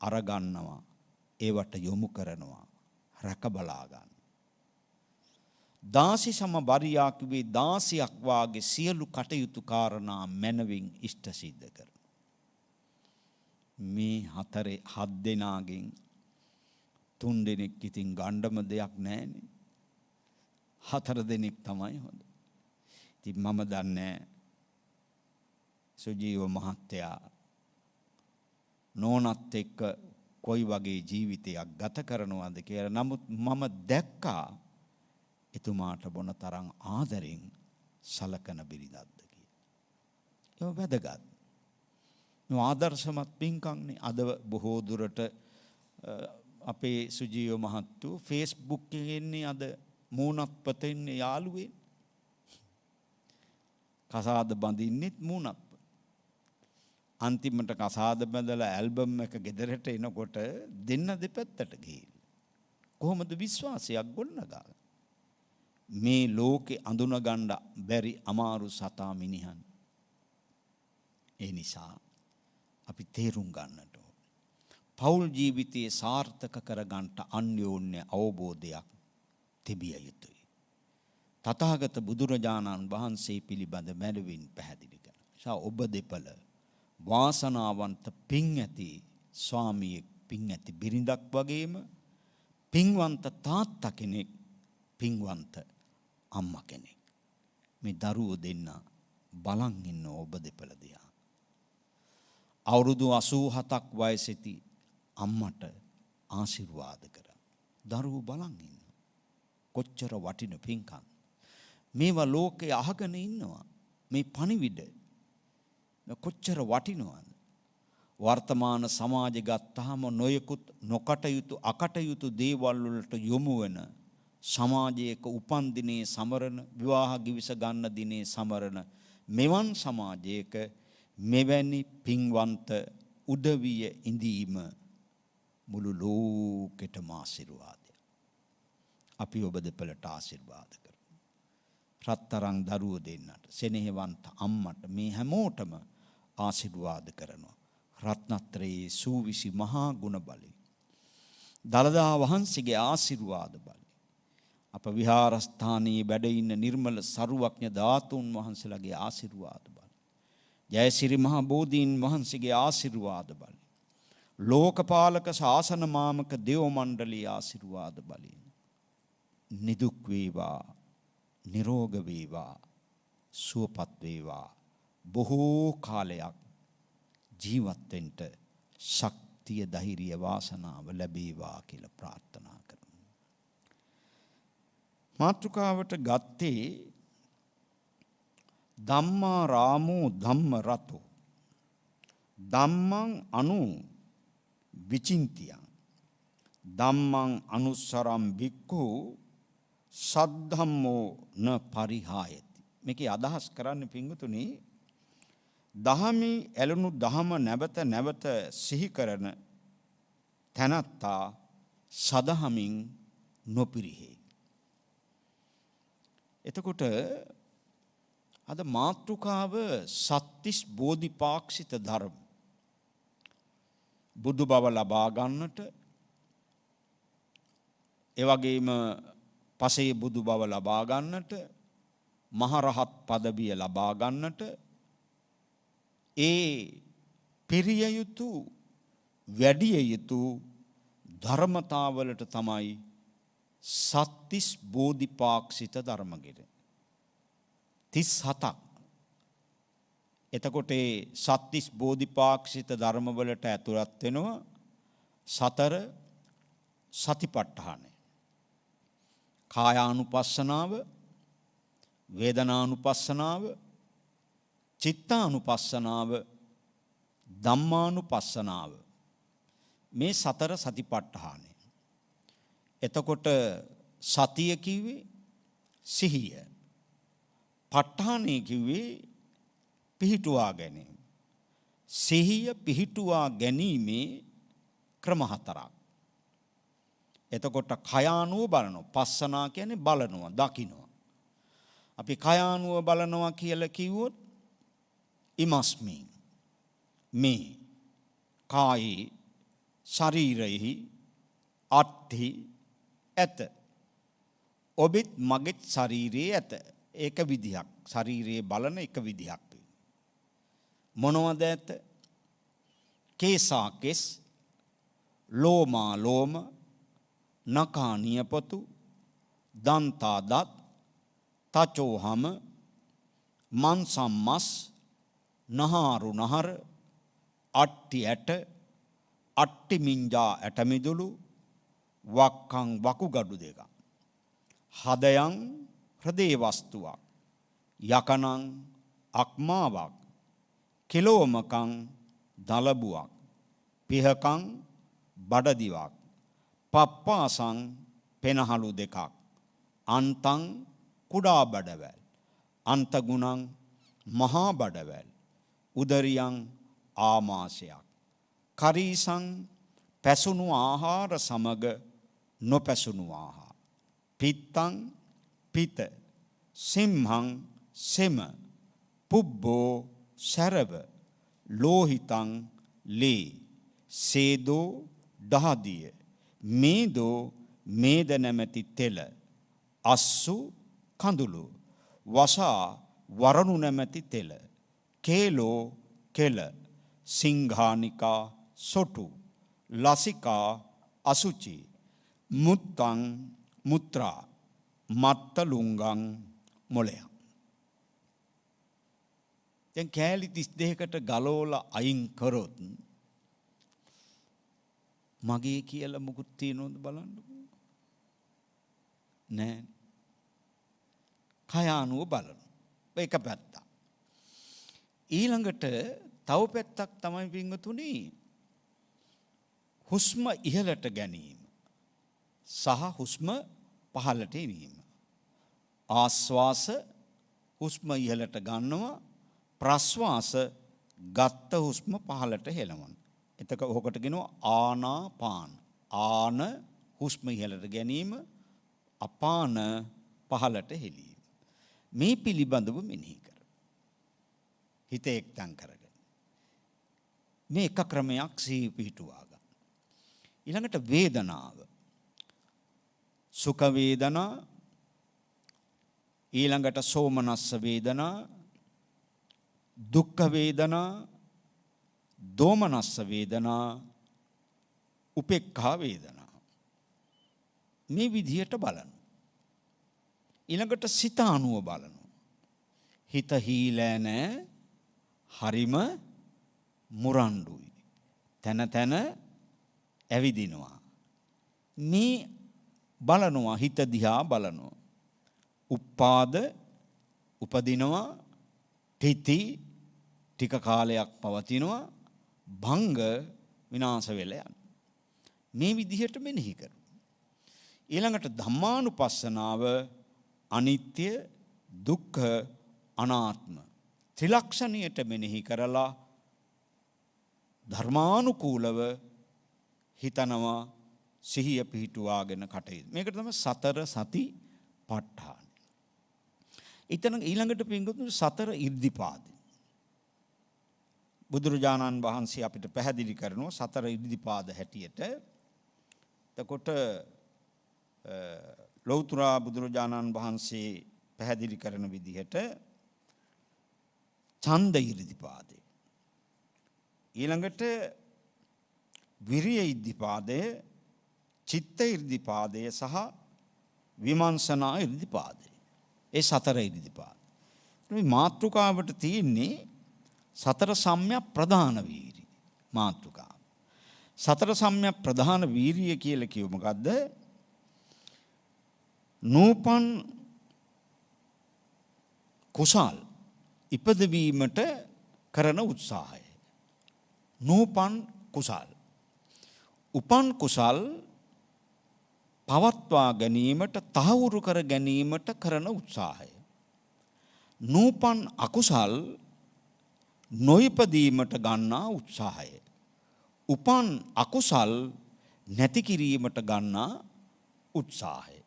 අරගන්නවා. ඒවට යොමු කරනවා. රැක බලා ගන්න. දාසි සමබරියා කිව්වේ දාසියක් වාගේ සියලු කටයුතු කාරණා මැනවින් ඉෂ්ට සිද්ධ කරන. මේ 7 දෙනාගෙන් 3 දෙනෙක් ඉතින් ගණ්ඩම දෙයක් නැහැනේ. 4 දෙනෙක් තමයි හොඳ. ඉතින් මම දන්නේ සුජීව මහත්තයා නෝනත් එක්ක කොයි වගේ ජීවිතයක් ගත කරනවද කියලා. නමුත් මම දැක්කා එතුමාට මොන තරම් ආදරෙන් සලකන බිරිඳක්ද කියලා. ඒක වැදගත්. මේ ආදර්ශමත් පින්කම්නේ. අද බොහෝ දුරට අපේ සුජීව මහත්තයෝ Facebook එකේ ඉන්නේ අද මූණත් පතෙන්නේ යාළුවේ. කසාද බඳින්නෙත් මූණත්. අන්තිමට කසාද බඳලා ඇල්බම් එක ගෙදරට එනකොට දෙන්න දෙපැත්තට ගිහින් කොහොමද විශ්වාසයක් ගොඩනගා? මේ ලෝකේ අඳුන ගන්න බැරි අමාරු සතා මිනිහන්. ඒ නිසා අපි තේරුම් ගන්නට ඕන. පෞල් ජීවිතයේ සාර්ථක කරගන්නට අන්‍යෝන්‍ය අවබෝධයක් තිබිය යුතුයි. තථාගත බුදුරජාණන් වහන්සේ පිළිබඳ මැනවින් පැහැදිලි කරනවා. ඔබ දෙපළ වාසනාවන්ත පින් ඇති ස්වාමියෙක්, පින් ඇති බිරිඳක් වගේම පින්වන්ත තාත්තා කෙනෙක්, පින්වන්ත අම්මා කෙනෙක්. මේ දරුවෝ දෙන්න බලන් ඉන්න ඔබ දෙපළ දිහා. අවුරුදු 87ක් වයසෙති අම්මට ආශිර්වාද කරා. දරුවෝ බලන් ඉන්න. කොච්චර වටින පින්කම්. මේවා ලෝකේ අහගෙන ඉන්නවා. මේ පණිවිඩ කොච්චර වටිනවද? වර්තමාන සමාජය ගත්තාම නොයෙකුත් නොකටයුතු අකටයුතු දේවල් වලට යොමු වෙන සමාජයක උපන් දිනේ සමරන විවාහ ගිවිස ගන්න දිනේ සමරන මෙවන් සමාජයක මෙවැනි පින්වන්ත උදවිය ඉඳීම මුළු ලෝකෙටම ආශිර්වාදයක්. අපි ඔබ දෙපළට ආශිර්වාද කරමු. රත්තරන් දරුවෝ දෙන්නට, සෙනෙහවන්ත අම්මට මේ හැමෝටම ආශිර්වාද කරනවා. රත්නත්‍රයේ සූවිසි මහා ගුණ බලය. දළදා වහන්සේගේ ආශිර්වාද බලය. අප විහාරස්ථානයේ වැඩ ඉන්න නිර්මල සරුවඥ ධාතුන් වහන්සේලාගේ ආශිර්වාද බලය. ජයසිරි මහ බෝධීන් වහන්සේගේ ආශිර්වාද බලය. ලෝකපාලක ශාසන මාමක දේව මණ්ඩලයේ ආශිර්වාද බලය. නිදුක් වේවා, නිරෝග වේවා, සුවපත් වේවා, බොහෝ කාලයක් ජීවත් වෙන්න ශක්තිය ධෛර්ය වාසනාව ලැබේවා කියලා ප්‍රාර්ථනා කරමු. මාතෘකාවට ගත්තේ ධම්මා රාමෝ ධම්ම රතෝ ධම්මං අනු විචින්තියං ධම්මං අනුස්සරම් භික්ඛු සද්ධම්මෝ න පරිහායති. මේකේ අදහස් කරන්නේ පින්වතුනි, දහමේ ඇලුණු දහම නැවත නැවත සිහි කරන තැනැත්තා සදහමින් නොපිරිහේ. එතකොට අද මාතෘකාව සත්තිස් බෝධිපාක්ෂිත ධර්ම. බුදු බව ලබා ගන්නට, එවැගේම පසේ බුදු බව ලබා ගන්නට, මහරහත් පදවිය ලබා ගන්නට ඒ පිරිය යුතු වැඩිය යුතු ධර්මතාවලට තමයි සත්තිස් බෝධිපාක්ෂිත ධර්මගෙට 37ක්. එතකොට ඒ සත්තිස් බෝධිපාක්ෂිත ධර්මවලට ඇතුළත් වෙනවා සතර සතිපට්ඨානය. කායානුපස්සනාව, වේදනානුපස්සනාව, චිත්තානුපස්සනාව, ධම්මානුපස්සනාව. මේ සතර සතිපට්ඨානය. එතකොට සතිය කිව්වේ සිහිය. ප ဋ ාණය කිව්වේ පිහිටුවා ගැනීම. සිහිය පිහිටුවා ගැනීමේ ක්‍රම හතරක්. එතකොට කයානුව බලනවා. පස්සනා කියන්නේ බලනවා, දකිනවා. අපි කයානුව බලනවා කියලා කිව්වොත් ඉමස්මින් මේ කායේ ශරීරෙහි අත්ථි ඇත. ඔබෙත් මගෙත් ශරීරයේ ඇත. ඒක විදිහක්. ශරීරයේ බලන එක විදිහක්. මොනවද ඇත? කේසා කෙස්, ලෝමා ලෝම, නඛා නියපොතු, දන්තා දත්, තචෝ හම, මන්සම් මස්, නහාරු නහර, අට්ටි ඇට, අට්ටි මිංජා ඇටමිදුළු, වක්කං වකුගඩු දෙක. හදයන් හෘදේ වස්තුවක්, යකනං අක්මාවක්, කිලෝමකං දලබුවක්, පිහකං බඩදිවක්, පප්පාසං පෙනහළු දෙකක්, අන්තං කුඩා බඩවැල්, අන්තගුණං මහා බඩවැල්, උදරියං ආමාශයක්, කරීසං පැසුණු ආහාර සමග නොපැසුණු ආහාර, පිත්තං පිත, සිම්හං සෙම, පුබ්බෝ සැරව, ලෝහිතං ලේ, සේදෝ දහදිය, මේදෝ මේද නැමැති තෙල, අස්සු කඳුළු, වසා වරණු නැමැති තෙල, කේලෝ කෙල, සිංහානිකා සොටු, ලසිකා අසුචි, මුත්තං මුත්‍රා, මත්තලුංගං මොලයක්. දැන් කෑලි 32කට ගලවලා අයින් කරොත් මගේ කියලා මුකුත් තියෙනවද බලන්නකෝ. නෑ. කයානුව බලන. ඒක පැත්ත. ඊළඟට තව පැත්තක් තමයි පින්වතුනි හුස්ම ඉහළට ගැනීම සහ හුස්ම පහළට එවීම. ආශ්වාස හුස්ම ඉහළට ගන්නවා, ප්‍රශ්වාස ගත්ත හුස්ම පහළට හෙළවනවා. එතකොට ඔකට කියනවා ආනාපාන. ආන හුස්ම ඉහළට ගැනීම, අපාන පහළට හෙළීම. මේ පිළිබඳව මෙනෙහි කර. හිත එක්තන් කරගෙන. මේ එක ක්‍රමයක් සිහි පිහිටුවා ගන්න. ඊළඟට වේදනාව. සුඛ වේදනා, ඊළඟට සෝමනස්ස වේදනා, දුක්ඛ වේදනා, දෝමනස්ස වේදනා, උපේක්ඛා වේදනා. මේ විදිහට බලන්න. ඊළඟට සිත අනුව බලන්න. හිත හීලෑ නෑ, හරිම මුරණ්ඩුයි. තන තන ඇවිදිනවා. මේ බලනවා, හිත දිහා බලනවා. උපාද උපදිනවා, තිති ටික කාලයක් පවතිනවා, භංග විනාශ වෙලා යනවා. මේ විදිහට මෙනෙහි කරමු. ඊළඟට ධම්මානුපස්සනාව අනිත්‍ය, දුක්ඛ, අනාත්ම ත්‍රිලක්ෂණයට මෙනෙහි කරලා ධර්මානුකූලව හිතනවා, සිහිය පිහිටුවාගෙන කටයුතු. මේකට තමයි සතර සති ප ဋ ාණ. ඊතන ඊළඟට පින්වතුනි සතර ඉර්ධිපාද. බුදුරජාණන් වහන්සේ අපිට පැහැදිලි කරනවා සතර ඉර්ධිපාද හැටියට. එතකොට ලෞතර බුදුරජාණන් වහන්සේ පැහැදිලි කරන විදිහට ඡන්ද ඉර්ධිපාදේ, ඊළඟට විරිය ඉර්ධිපාදය, චිත්ත ඉර්ධිපාදය සහ විමර්ශනා ඉර්ධිපාදය. ඒ සතර ඉර්ධිපාද. මේ මාතෘකාවට තියෙන්නේ සතර සම්‍යක් ප්‍රධාන වීරිය මාතෘකාව. සතර සම්‍යක් ප්‍රධාන වීරිය කියලා කිව්ව මොකද්ද? නූපන් කුසල් ඉපදවීමට කරන උත්සාහය. නූපන් කුසල්. උපන් කුසල් පවත්වා ගැනීමට, තහවුරු කර ගැනීමට කරන උත්සාහය. නූපන් අකුසල් නොයිපදීමට ගන්නා උත්සාහය. උපන් අකුසල් නැති කිරීමට ගන්නා උත්සාහය.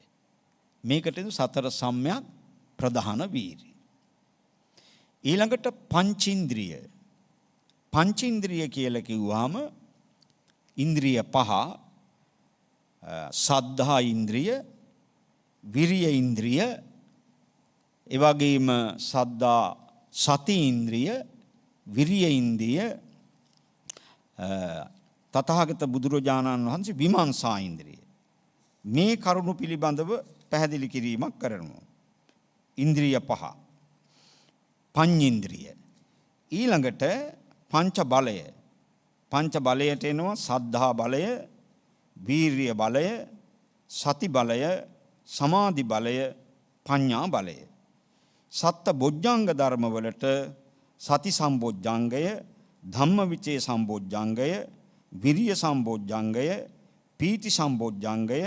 මේකට සතර සම්‍යක් ප්‍රධාන වීරිය. ඊළඟට පංචේන්ද්‍රිය. පංචේන්ද්‍රිය කියලා කිව්වහම ඉන්ද්‍රිය පහ: සද්ධා ඉන්ද්‍රිය, විරිය ඉන්ද්‍රිය, ඒ වගේම සද්ධා සති ඉන්ද්‍රිය, විරිය ඉන්ද්‍රිය, තථාගත බුදුරජාණන් වහන්සේ විමර්ශනා ඉන්ද්‍රිය. මේ කරුණු පිළිබඳව පැහැදිලි කිරීමක් කරනවා. ඉන්ද්‍රිය පහ. පඤ්චේන්ද්‍රිය. ඊළඟට පංච බලය. පංච බලයට එනවා සද්ධා බලය, වීර්ය බලය, සති බලය, සමාධි බලය, පඤ්ඤා බලය. සත්ත බොජ්ජංග ධර්ම වලට සති සම්බොජ්ජංගය, ධම්මවිචේ සම්බොජ්ජංගය, විරිය සම්බොජ්ජංගය, පීති සම්බොජ්ජංගය,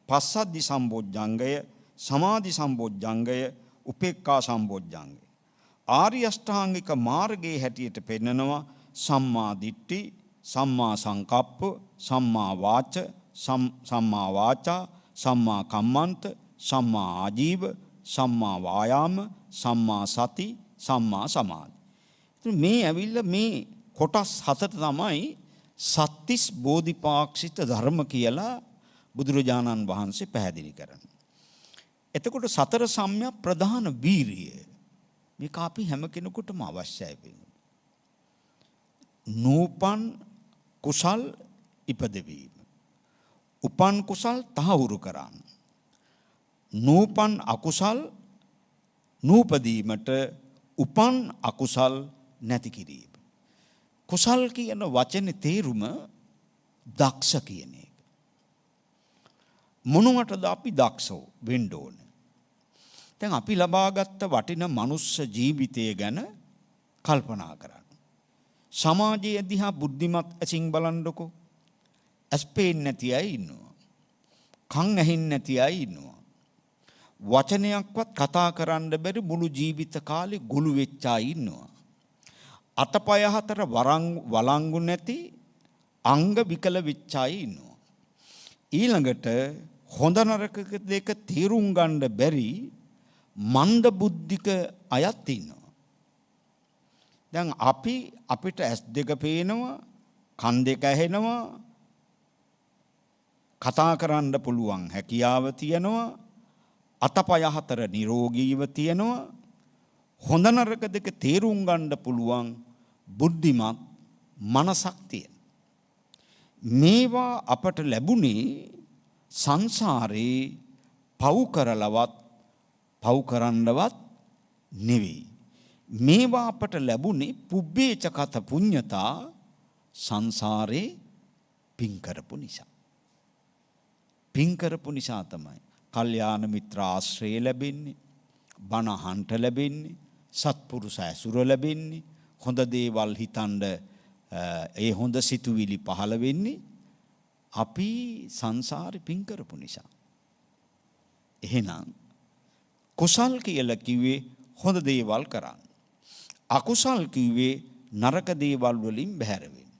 පස්සද්ධි සම්බොජ්ජංගය, සමාධි සම්බොජ්ජංගය, උපේක්ඛා සම්බොජ්ජංගය. ආර්ය අෂ්ටාංගික මාර්ගයේ හැටියට පෙන්නනවා සම්මා දිට්ඨි, සම්මා සංකප්ප, සම්මා වාච, සම්මා වාචා, සම්මා කම්මන්ත, සම්මා ආජීව, සම්මා වායාම, සම්මා සති, සම්මා සමාධි. මේ ඇවිල්ලා මේ කොටස් හතට තමයි සත්‍තිස් බෝධිපාක්ෂිත ධර්ම කියලා බුදුරජාණන් වහන්සේ පැහැදිලි කරන්නේ. එතකොට සතර සම්‍යක් ප්‍රධාන වීරිය මේක අපි හැම කෙනෙකුටම අවශ්‍යයි. නූපන් කුසල් ඉපදවීම, උපන් කුසල් තහවුරු කරන්න, නූපන් අකුසල් නූපදීමට උපන් අකුසල් නැති කිරීම. කුසල් කියන වචනේ තේරුම දක්ෂ කියන එක. මොනවටද අපි දක්ෂ වෙන්න ඕනේ? දැන් අපි ලබාගත් වටින මනුස්ස ජීවිතය ගැන කල්පනා කරන්න. සමාජයේ දිහා බුද්ධිමත් ඇසින් බලන්නකො. ඇස් පේන්නේ නැති අය ඉන්නවා. කන් ඇහෙන්නේ නැති අය ඉන්නවා. වචනයක්වත් කතා කරන්න බැරි මුළු ජීවිත කාලේ ගොළු වෙච්ච අය ඉන්නවා. අතපය හතර වළංගු නැති අංග විකල වෙච්ච අය ඉන්නවා. ඊළඟට හොඳ නරක දෙක තීරුම් ගන්න බැරි මන්ද බුද්ධික අයත් ඉන්නවා. දැන් අපිට ඇස් දෙක පේනවා, කන් දෙක ඇහෙනවා, කතා කරන්න පුළුවන් හැකියාව තියෙනවා, අතපය හතර නිරෝගීව තියෙනවා, හොඳ නරක දෙක තේරුම් ගන්න පුළුවන් බුද්ධිමත් මනසක් තියෙන. මේවා අපට ලැබුණේ සංසාරේ පව් කරලවත් පව් කරන්නවත් නෙවෙයි. මේවා අපට ලැබුණේ පුබ්බේච කත පුඤ්ඤතා සංසාරේ පින් කරපු නිසා. පින් කරපු නිසා තමයි කල්යාණ මිත්‍ර ආශ්‍රය ලැබෙන්නේ, බණ අහන්න ලැබෙන්නේ, සත්පුරුෂ ඇසුර ලැබෙන්නේ, හොඳ දේවල් හිතනද ඒ හොඳ සිතුවිලි පහළ වෙන්නේ අපි සංසාරේ පින් කරපු නිසා. එහෙනම් කුසල් කියලා කිව්වේ හොඳ දේවල් කරන්න. අකුසල් කිව්වේ නරක දේවල් වලින් බැහැර වෙන්න.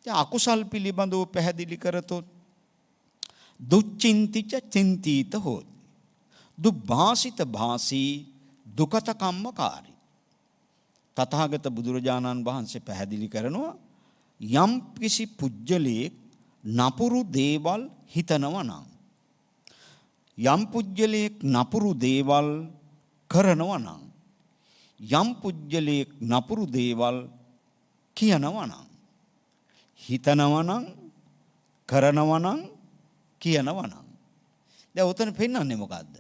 දැන් අකුසල් පිළිබඳව පැහැදිලි කරතොත් දුච්චින්තිච චින්තිත හෝති. දුභාසිත භාසී දුකත කම්මකාරී. තථාගත බුදුරජාණන් වහන්සේ පැහැදිලි කරනවා යම් කිසි පුජ්‍යලයක් නපුරු දේවල් හිතනවා නම්, යම් පුජ්‍යලයක් නපුරු දේවල් කරනවා නම්, යම් පුජ්‍යලයක් නපුරු දේවල් කියනවා නම්, හිතනවා නම්, කරනවා නම්, කියනවා නම්, දැන් උතන පෙන්වන්නේ මොකද්ද?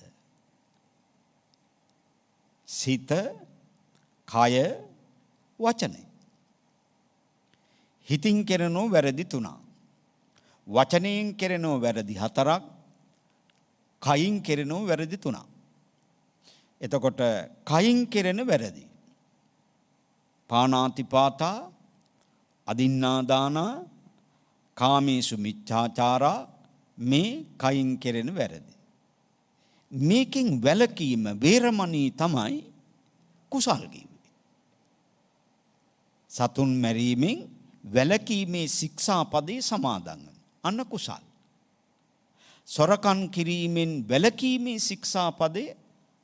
සිත, කය, වචනය. හිතින් කරනෝ වැරදි 3. වචනයෙන් කරනෝ වැරදි 4ක්. කයින් කරනෝ වැරදි 3ක්. එතකොට කයින් කරන වැරදි පාණාතිපාතා, අදින්නාදානා, කාමේසු මිච්ඡාචාරා, මේ කයින් කරන වැරදි. මේකෙන් වැළකීම වේරමණී තමයි කුසල් කිව්වේ. සතුන් මැරීමෙන් වැළකීමේ ශික්ෂාපදේ සමාදන් වෙන අන්න කුසල්. සොරකම් කිරීමෙන් වැළකීමේ ශික්ෂාපදේ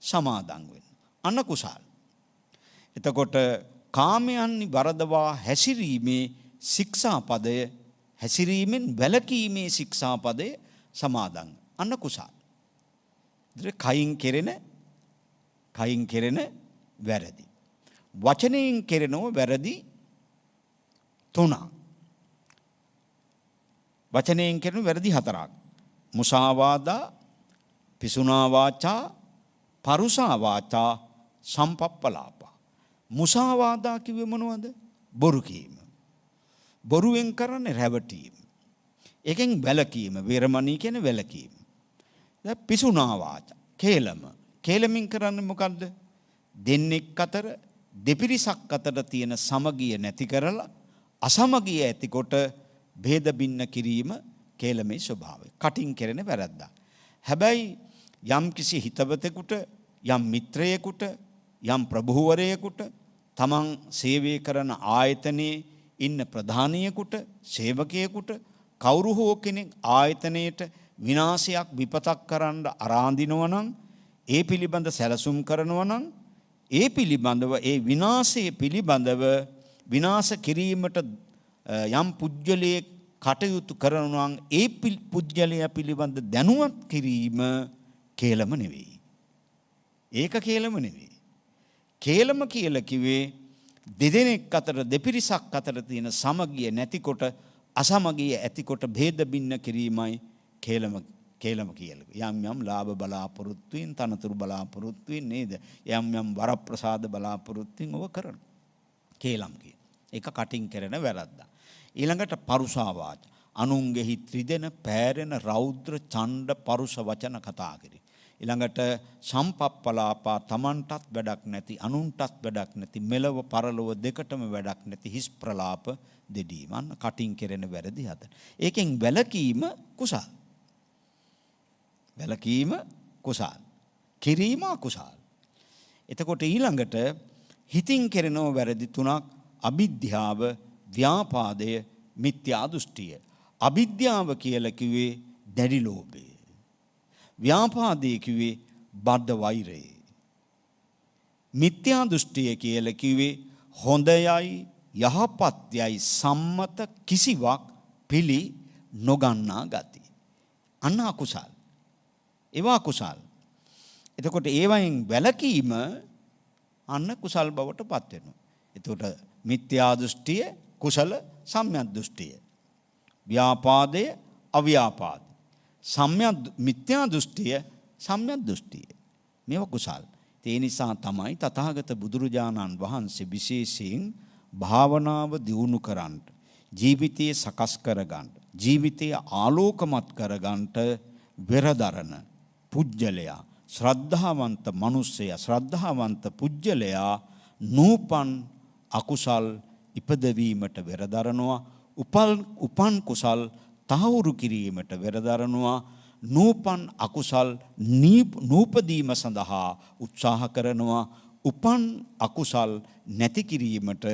සමාදන් වෙන අන්න කුසල්. එතකොට කාමයන් වරදවා හැසිරීමේ ශික්ෂාපදය, හැසිරීමෙන් වැළකීමේ ශික්ෂාපදේ සමාදන් අන්න කුසල්. කයින් කෙරෙන වැරදි. වචනයෙන් කෙරෙනව වැරදි 3. වචනයෙන් කෙරෙන වැරදි 4ක්. මුසාවාදා, පිසුනා වාචා, පරුසා වාචා, සම්පප්පලාපා. මුසාවාදා කිව්වේ මොනවද? බොරු කීම. බොරුවෙන් කරන්නේ රැවටීම. එකෙන් වැළකීම, වේරමණී කියන වැළකීම. දැන් පිසුනා වාචා, කේලම. කේලමින් කරන්නේ මොකද්ද? දෙන්නෙක් අතර, දෙපිරිසක් අතර තියෙන සමගිය නැති කරලා අසමගිය ඇතිකොට ભેද බින්න කිරීම කේලමේ ස්වභාවය. කටින් කෙරෙන වැරද්දක්. හැබැයි යම් කිසි හිතවතෙකුට, යම් මිත්‍රයෙකුට, යම් ප්‍රභූවරයෙකුට, තමන් සේවය කරන ආයතනයේ ඉන්න ප්‍රධානියෙකුට, සේවකයෙකුට, කවුරු හෝ කෙනෙක් ආයතනයේට විනාශයක් විපතක් කරන්න අරාඳිනවා නම්, ඒ පිළිබඳ සැලසුම් කරනවා නම්, ඒ පිළිබඳව, ඒ විනාශය පිළිබඳව, විනාශ කිරීමට යම් පුජ්‍යලයක් කටයුතු කරනවා නම් ඒ පුජ්‍යලයා පිළිබඳ දැනුවත් කිරීම කේලම නෙවෙයි. ඒක කේලම නෙවෙයි. කේලම කියලා කිව්වේ දෙදෙනෙක් අතර, දෙපිරිසක් අතර තියෙන සමගිය නැතිකොට, අසමගිය ඇතිකොට ભેද බින්න කිරීමයි කේලම කියලා. යම් ලාභ බලාපොරොත්තුෙන්, තනතුරු බලාපොරොත්තුෙන් නේද? යම් වරප්‍රසාද බලාපොරොත්තුෙන් ඔව කරන කේලම් කියන. ඒක කටින් කරන වැරද්ද. ඊළඟට පරුසා වාචා. අනුන්ගෙහි ත්‍රිදෙන පෑරෙන රෞද්‍ර ඡණ්ඩ පරුස වචන කතා කිරීම. ඊළඟට සම්පප්පලාපා තමන්ටත් වැඩක් නැති අනුන්ටත් වැඩක් නැති මෙලව පරලොව දෙකටම වැඩක් නැති හිස් ප්‍රලාප දෙඩීම. අන්න කටින් කෙරෙන වැරදි හදන. ඒකෙන් වැළකීම කුසල්. වැළකීම කුසල්. කිරීම අකුසල්. එතකොට ඊළඟට හිතින් කෙරෙන වැරදි තුනක් අවිද්‍යාව, ව්‍යාපාදය, මිත්‍යා දෘෂ්ටිය. අවිද්‍යාව කියලා කිව්වේ දැඩි ලෝභය. ව්‍යාපාදයේ කිව්වේ බද්ධ වෛරය. මිත්‍යා දෘෂ්ටිය කියලා කිව්වේ හොඳයයි යහපත්යයි සම්මත කිසිවක් පිළි නොගන්නා ගති. අන්න අකුසල්. ඒවා කුසල්. එතකොට ඒවයින් වැළකීම අන්න කුසල් බවට පත් වෙනවා. එතකොට මිත්‍යා දෘෂ්ටිය කුසල සම්‍යක් දෘෂ්ටිය. ව්‍යාපාදය අව්‍යාපාදය. මිත්‍යා දෘෂ්ටිය සම්‍යක් දෘෂ්ටිය. මේවා කුසල්. ඒ නිසා තමයි තථාගත බුදුරජාණන් වහන්සේ විශේෂයෙන් භාවනාව දියුණු කරන්න, ජීවිතය සකස් කරගන්න, ජීවිතය ආලෝකමත් කරගන්න වෙරදරන පුජ්‍යලයා, ශ්‍රද්ධාවන්ත මිනිසයා, ශ්‍රද්ධාවන්ත පුජ්‍යලයා නූපන් අකුසල් ඉපදවීමට වෙරදරනවා, උපන් කුසල් තහවුරු කිරීමට වෙරදරනවා, නූපන් අකුසල් නූපදීම සඳහා උත්සාහ කරනවා, උපන් අකුසල් නැති කිරීමට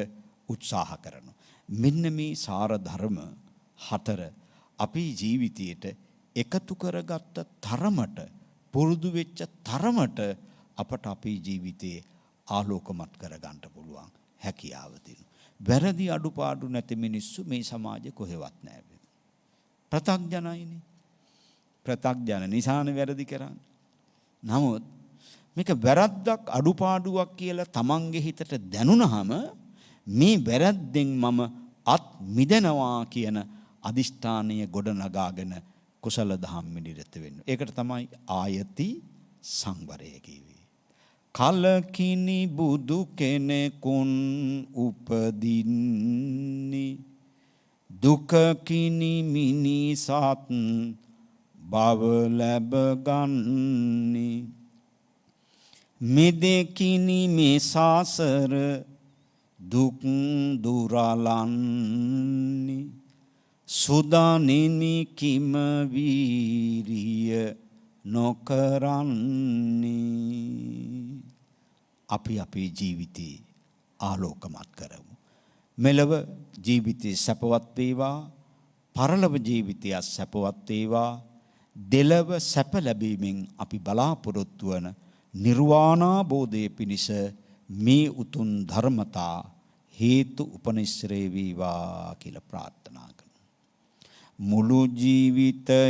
උත්සාහ කරනවා. මෙන්න මේ සාර ධර්ම 4 අපේ ජීවිතයට එකතු කරගත්ත තරමට, පුරුදු වෙච්ච තරමට අපට අපේ ජීවිතේ ආලෝකමත් කරගන්න පුළුවන් හැකියාව තියෙනවා. වැරදි අඩුපාඩු නැති මිනිස්සු මේ සමාජේ කොහෙවත් නැහැ. ප්‍රත්‍යඥයිනේ. ප්‍රත්‍යඥ නිසානේ වැරදි කරන්නේ. නමුත් මේක වැරද්දක් අඩුපාඩුවක් කියලා තමන්ගේ හිතට දැනුණාම මේ වැරද්දෙන් මම අත් මිදෙනවා කියන අදිෂ්ඨානය ගොඩනගාගෙන කුසල දහම් මිනිරත වෙන්න. ඒකට තමයි ආයති සංවරය කිව්වේ. කලකිනි බුදු කෙනෙකුන් උපදින්නේ දුකකිනි මිනිසත් බව ලැබ ගන්නේ මෙදෙකිනි මේ සාසර දුක් දුරලන්නේ සුදානිනි කිම වීරිය නොකරන්නේ. අපි අපේ ජීවිතේ ආලෝකමත් කරමු. මෙලව ජීවිතේ සැපවත් වේවා, පරලොව ජීවිතය සැපවත් වේවා. දෙලව සැප ලැබීමෙන් අපි බලාපොරොත්තු වන නිර්වාණාබෝධය පිණිස මේ උතුම් ධර්මතා හේතු උපනිශ්‍රේ වේවා කියලා ප්‍රාර්ථනා කරනවා. මුළු ජීවිතය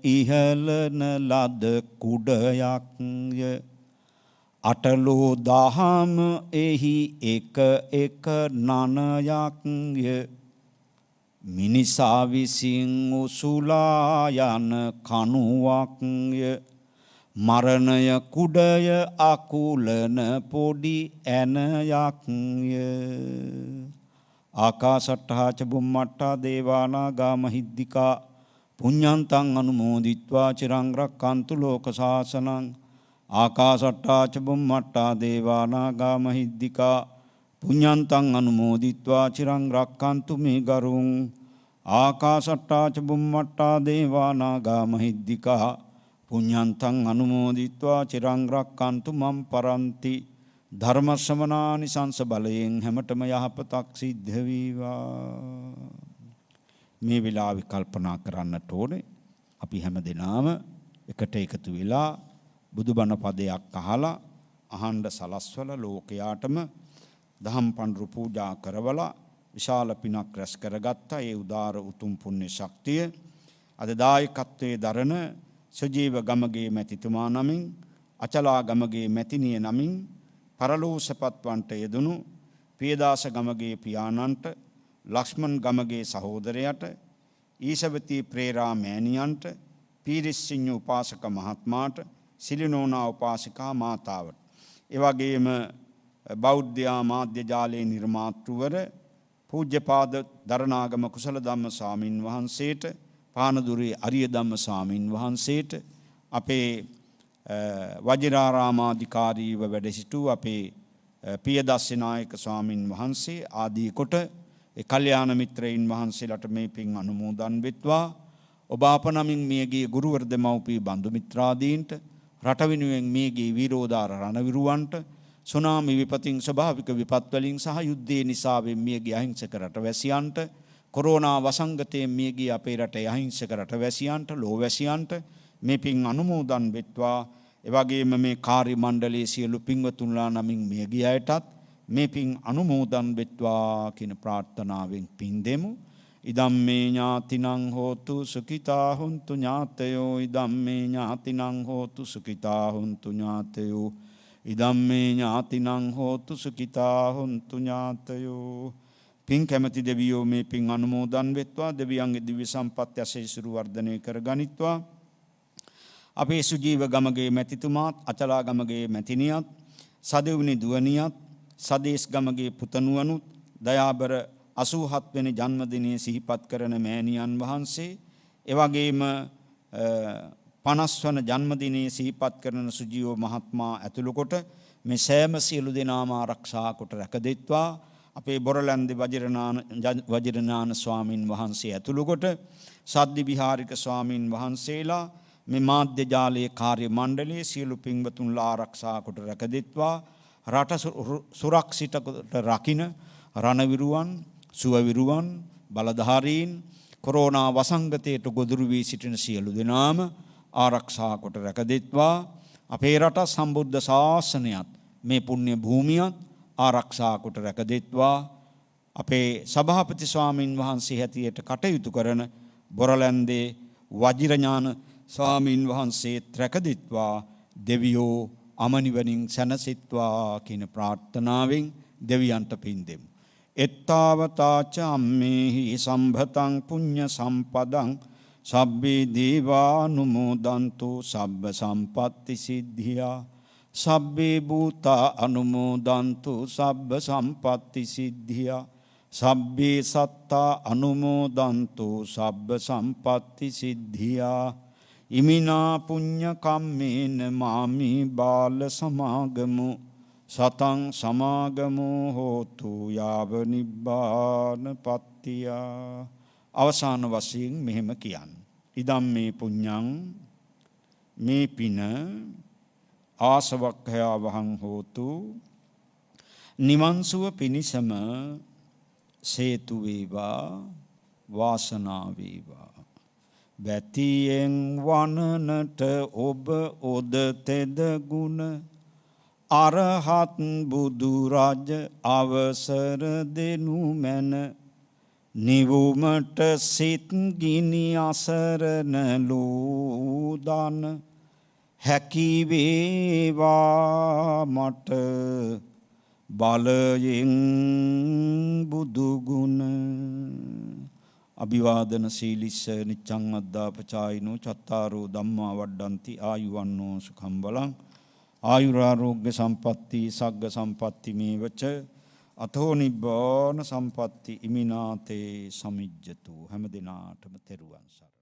ඉහළන ලද කුඩයක්ය, අටලෝ දහම එහි එක එක නනයක්ය, මිනිසා විසින් උසුලා යන කණුවක්ය, මරණය කුඩය අකුලන පොඩි ඇනයක්ය. ආකාශට්ටා ච බුම්මට්ටා දේවානාගා මහිද්దికා පුඤ්ඤන්තං අනුමෝදිත්වා චිරං රක්ඛන්තු ලෝක සාසනං. ආකාශට්ටා ච බුම්මට්ටා දේවානාගා මහිද්దికා පුඤ්ඤන්තං අනුමෝදිත්වා චිරං රක්ඛන්තු මේ ගරුං. ආකාශට්ටා ච බුම්මට්ටා දේවානාගා මහිද්దికා පුඤ්ඤන්තං අනුමෝදිත්වා චිරං රක්ඛන්තු මම් පරන්ති. ධර්ම ශ්‍රවණානිසංස බලයෙන් හැමතෙම යහපතක් සිද්ධ වේවා. මේ වෙලාවේ කල්පනා කරන්නට ඕනේ අපි හැමදෙනාම එකට එකතු වෙලා බුදුබණ පදයක් අහලා අහන්න සලස්වලා ලෝකයාටම දහම් පඬුරු පූජා කරවලා විශාල පිනක් රැස් කරගත්තා. ඒ උදාර උතුම් පුණ්‍ය ශක්තිය අද දායකත්වයේ දරන සජීව ගමගේ මැතිතුමා නමින්, අචලා ගමගේ මැතිනිය නමින්, පරලෝ සපත්වන්ට යෙදුණු පියදාස ගමගේ පියාණන්ට, ලක්ෂ්මන් ගමගේ සහෝදරයට, ඊශවතී ප්‍රේරා මෑණියන්ට, පීරිස්සිඤ්ඤ උපාසක මහත්මයාට, සිලිනෝනා උපාසිකා මාතාවට, එවැගේම බෞද්ධ මාධ්‍ය ජාලයේ නිර්මාතෘවර පූජ්‍යපාද දරණාගම කුසල ධම්ම ස්වාමින් වහන්සේට, පානදුරේ අරිය ධම්ම ස්වාමින් වහන්සේට, අපේ වජිරාරාමාධිකාරීව වැඩ සිටූ අපේ පියදස්සේ නායක ස්වාමින් වහන්සේ ආදී කොට ඒ කල්යාණ මිත්‍රයින් වහන්සේලාට මේ පින් අනුමෝදන් වෙත්වා. ඔබ අප නමින් මියගිය ගුරුවර දෙමව්පිය බන්දු මිත්‍රාදීන්ට, රට වෙනුවෙන් මියගිය වීරෝදාර රණවිරුවන්ට, සුනාමි විපතින් ස්වභාවික විපත් වලින් සහ යුද්ධයේ නිසාවෙන් මියගිය අහිංසක රටවැසියන්ට, කොරෝනා වසංගතයෙන් මියගිය අපේ රටේ අහිංසක රටවැසියන්ට, ලෝවැසියන්ට මේ පින් අනුමෝදන් වෙත්වා. එවැගේම මේ කාර්ය මණ්ඩලයේ සියලු පින්වතුන්ලා නමින් මියගිය අයටත් මේ පින් අනුමෝදන් වෙත්වා කියන ප්‍රාර්ථනාවෙන් පින් දෙමු. ඉදම්මේ ඥාතිනං හෝතු සුඛිතා හුන්තු ඥාතයෝ. ඉදම්මේ ඥාතිනං හෝතු සුඛිතා හුන්තු ඥාතයෝ. ඉදම්මේ ඥාතිනං හෝතු සුඛිතා හුන්තු ඥාතයෝ. පින් කැමැති දෙවියෝ මේ පින් අනුමෝදන් වෙත්වා. දෙවියන්ගේ දිව්‍ය සම්පත් යසීසුරු වර්ධනය කර ගනිත්වා. අපේ සුජීව ගමගේ මැතිතුමාත්, අචලා ගමගේ මැතිනියත්, සදෙව්නි දුවනියත්, සදේශ් ගමගේ පුතණුවනුත්, දයාබර 87 වෙනි ජන්මදිනයේ සිහිපත් කරන මෑණියන් වහන්සේ, එවැගේම 50 වන ජන්මදිනයේ සිහිපත් කරන සුජීව මහත්මයා ඇතුළු කොට මේ සෑම සියලු දෙනාම ආරක්ෂා කොට රැකදෙත්වා. අපේ බොරලන්දේ වජිරඥාන ස්වාමින් වහන්සේ ඇතුළු කොට සද්දි විහාරික ස්වාමින් වහන්සේලා, මේ මාධ්‍ය ජාලයේ කාර්ය මණ්ඩලයේ සියලු පින්වතුන්ලා ආරක්ෂා කොට රැකදෙත්වා. රට සුරක්ෂිත කොට රකින්න රණවිරුවන්, සුවවිරුවන්, බලධාරීන්, කොරෝනා වසංගතයට ගොදුරු වී සිටින සියලු දෙනාම ආරක්ෂා කොට රැකදෙත්වා. අපේ රට සම්බුද්ධ ශාසනයත් මේ පුණ්‍ය භූමියත් ආරක්ෂා කොට රැකදෙත්වා. අපේ සභාපති ස්වාමින් වහන්සේ හැටියට කටයුතු කරන බොරලන්දේ වජිරඥාන ස්වාමින් වහන්සේත් රැකදෙත්වා. දෙවියෝ අමනිවනින් සැනසෙත්වා කියන ප්‍රාර්ථනාවෙන් දෙවියන්ට පින් දෙමු. එත්තාවතාච අම්මේහි සම්භතං පුඤ්ඤ සම්පදං සබ්බේ දීවානුමෝදන්තු සබ්බ සම්පත්ති සිද්ධියා. සබ්බේ භූතා අනුමෝදන්තු සබ්බ සම්පත්ති සිද්ධියා. සබ්බේ සත්තා අනුමෝදන්තු සබ්බ සම්පත්ති සිද්ධියා. ඉමිනා පුඤ්ඤ කම්මේන මාමි බාල සමාගමු සතං සමාගමෝ හෝතු යාව නිබ්බාන පත්තිය. අවසාන වශයෙන් මෙහෙම කියන්න. ඉදම් මේ පුඤ්ඤං, මේ පින ආසවක්ඛයා වහං හෝතු, නිවන් සුව පිණිසම හේතු වේවා, වාසනාව වේවා. බැතියෙන් වනනට ඔබ ඔද තෙද ගුණ, අරහත් බුදු රජ අවසර දෙනු මැන. නිවුමට සිත් ගිනි අසරණ ලෝදන, හැකි වේවා මට බලයෙන් බුදු ගුණ. අභිවාදන සීලිස්ස නිච්ඡං අද්දාපචායිනෝ චත්තාරෝ ධම්මා වඩ්ඩಂತಿ ආයුවන්නෝ සුඛං බලං. ආයුරාරෝග්‍ය සම්පatti සග්ග සම්පatti මේවච අතෝ නිබ්බාන සම්පatti ඉමිනාතේ සමිජ්ජතු. හැම දිනාටම තෙරුවන් සරණයි.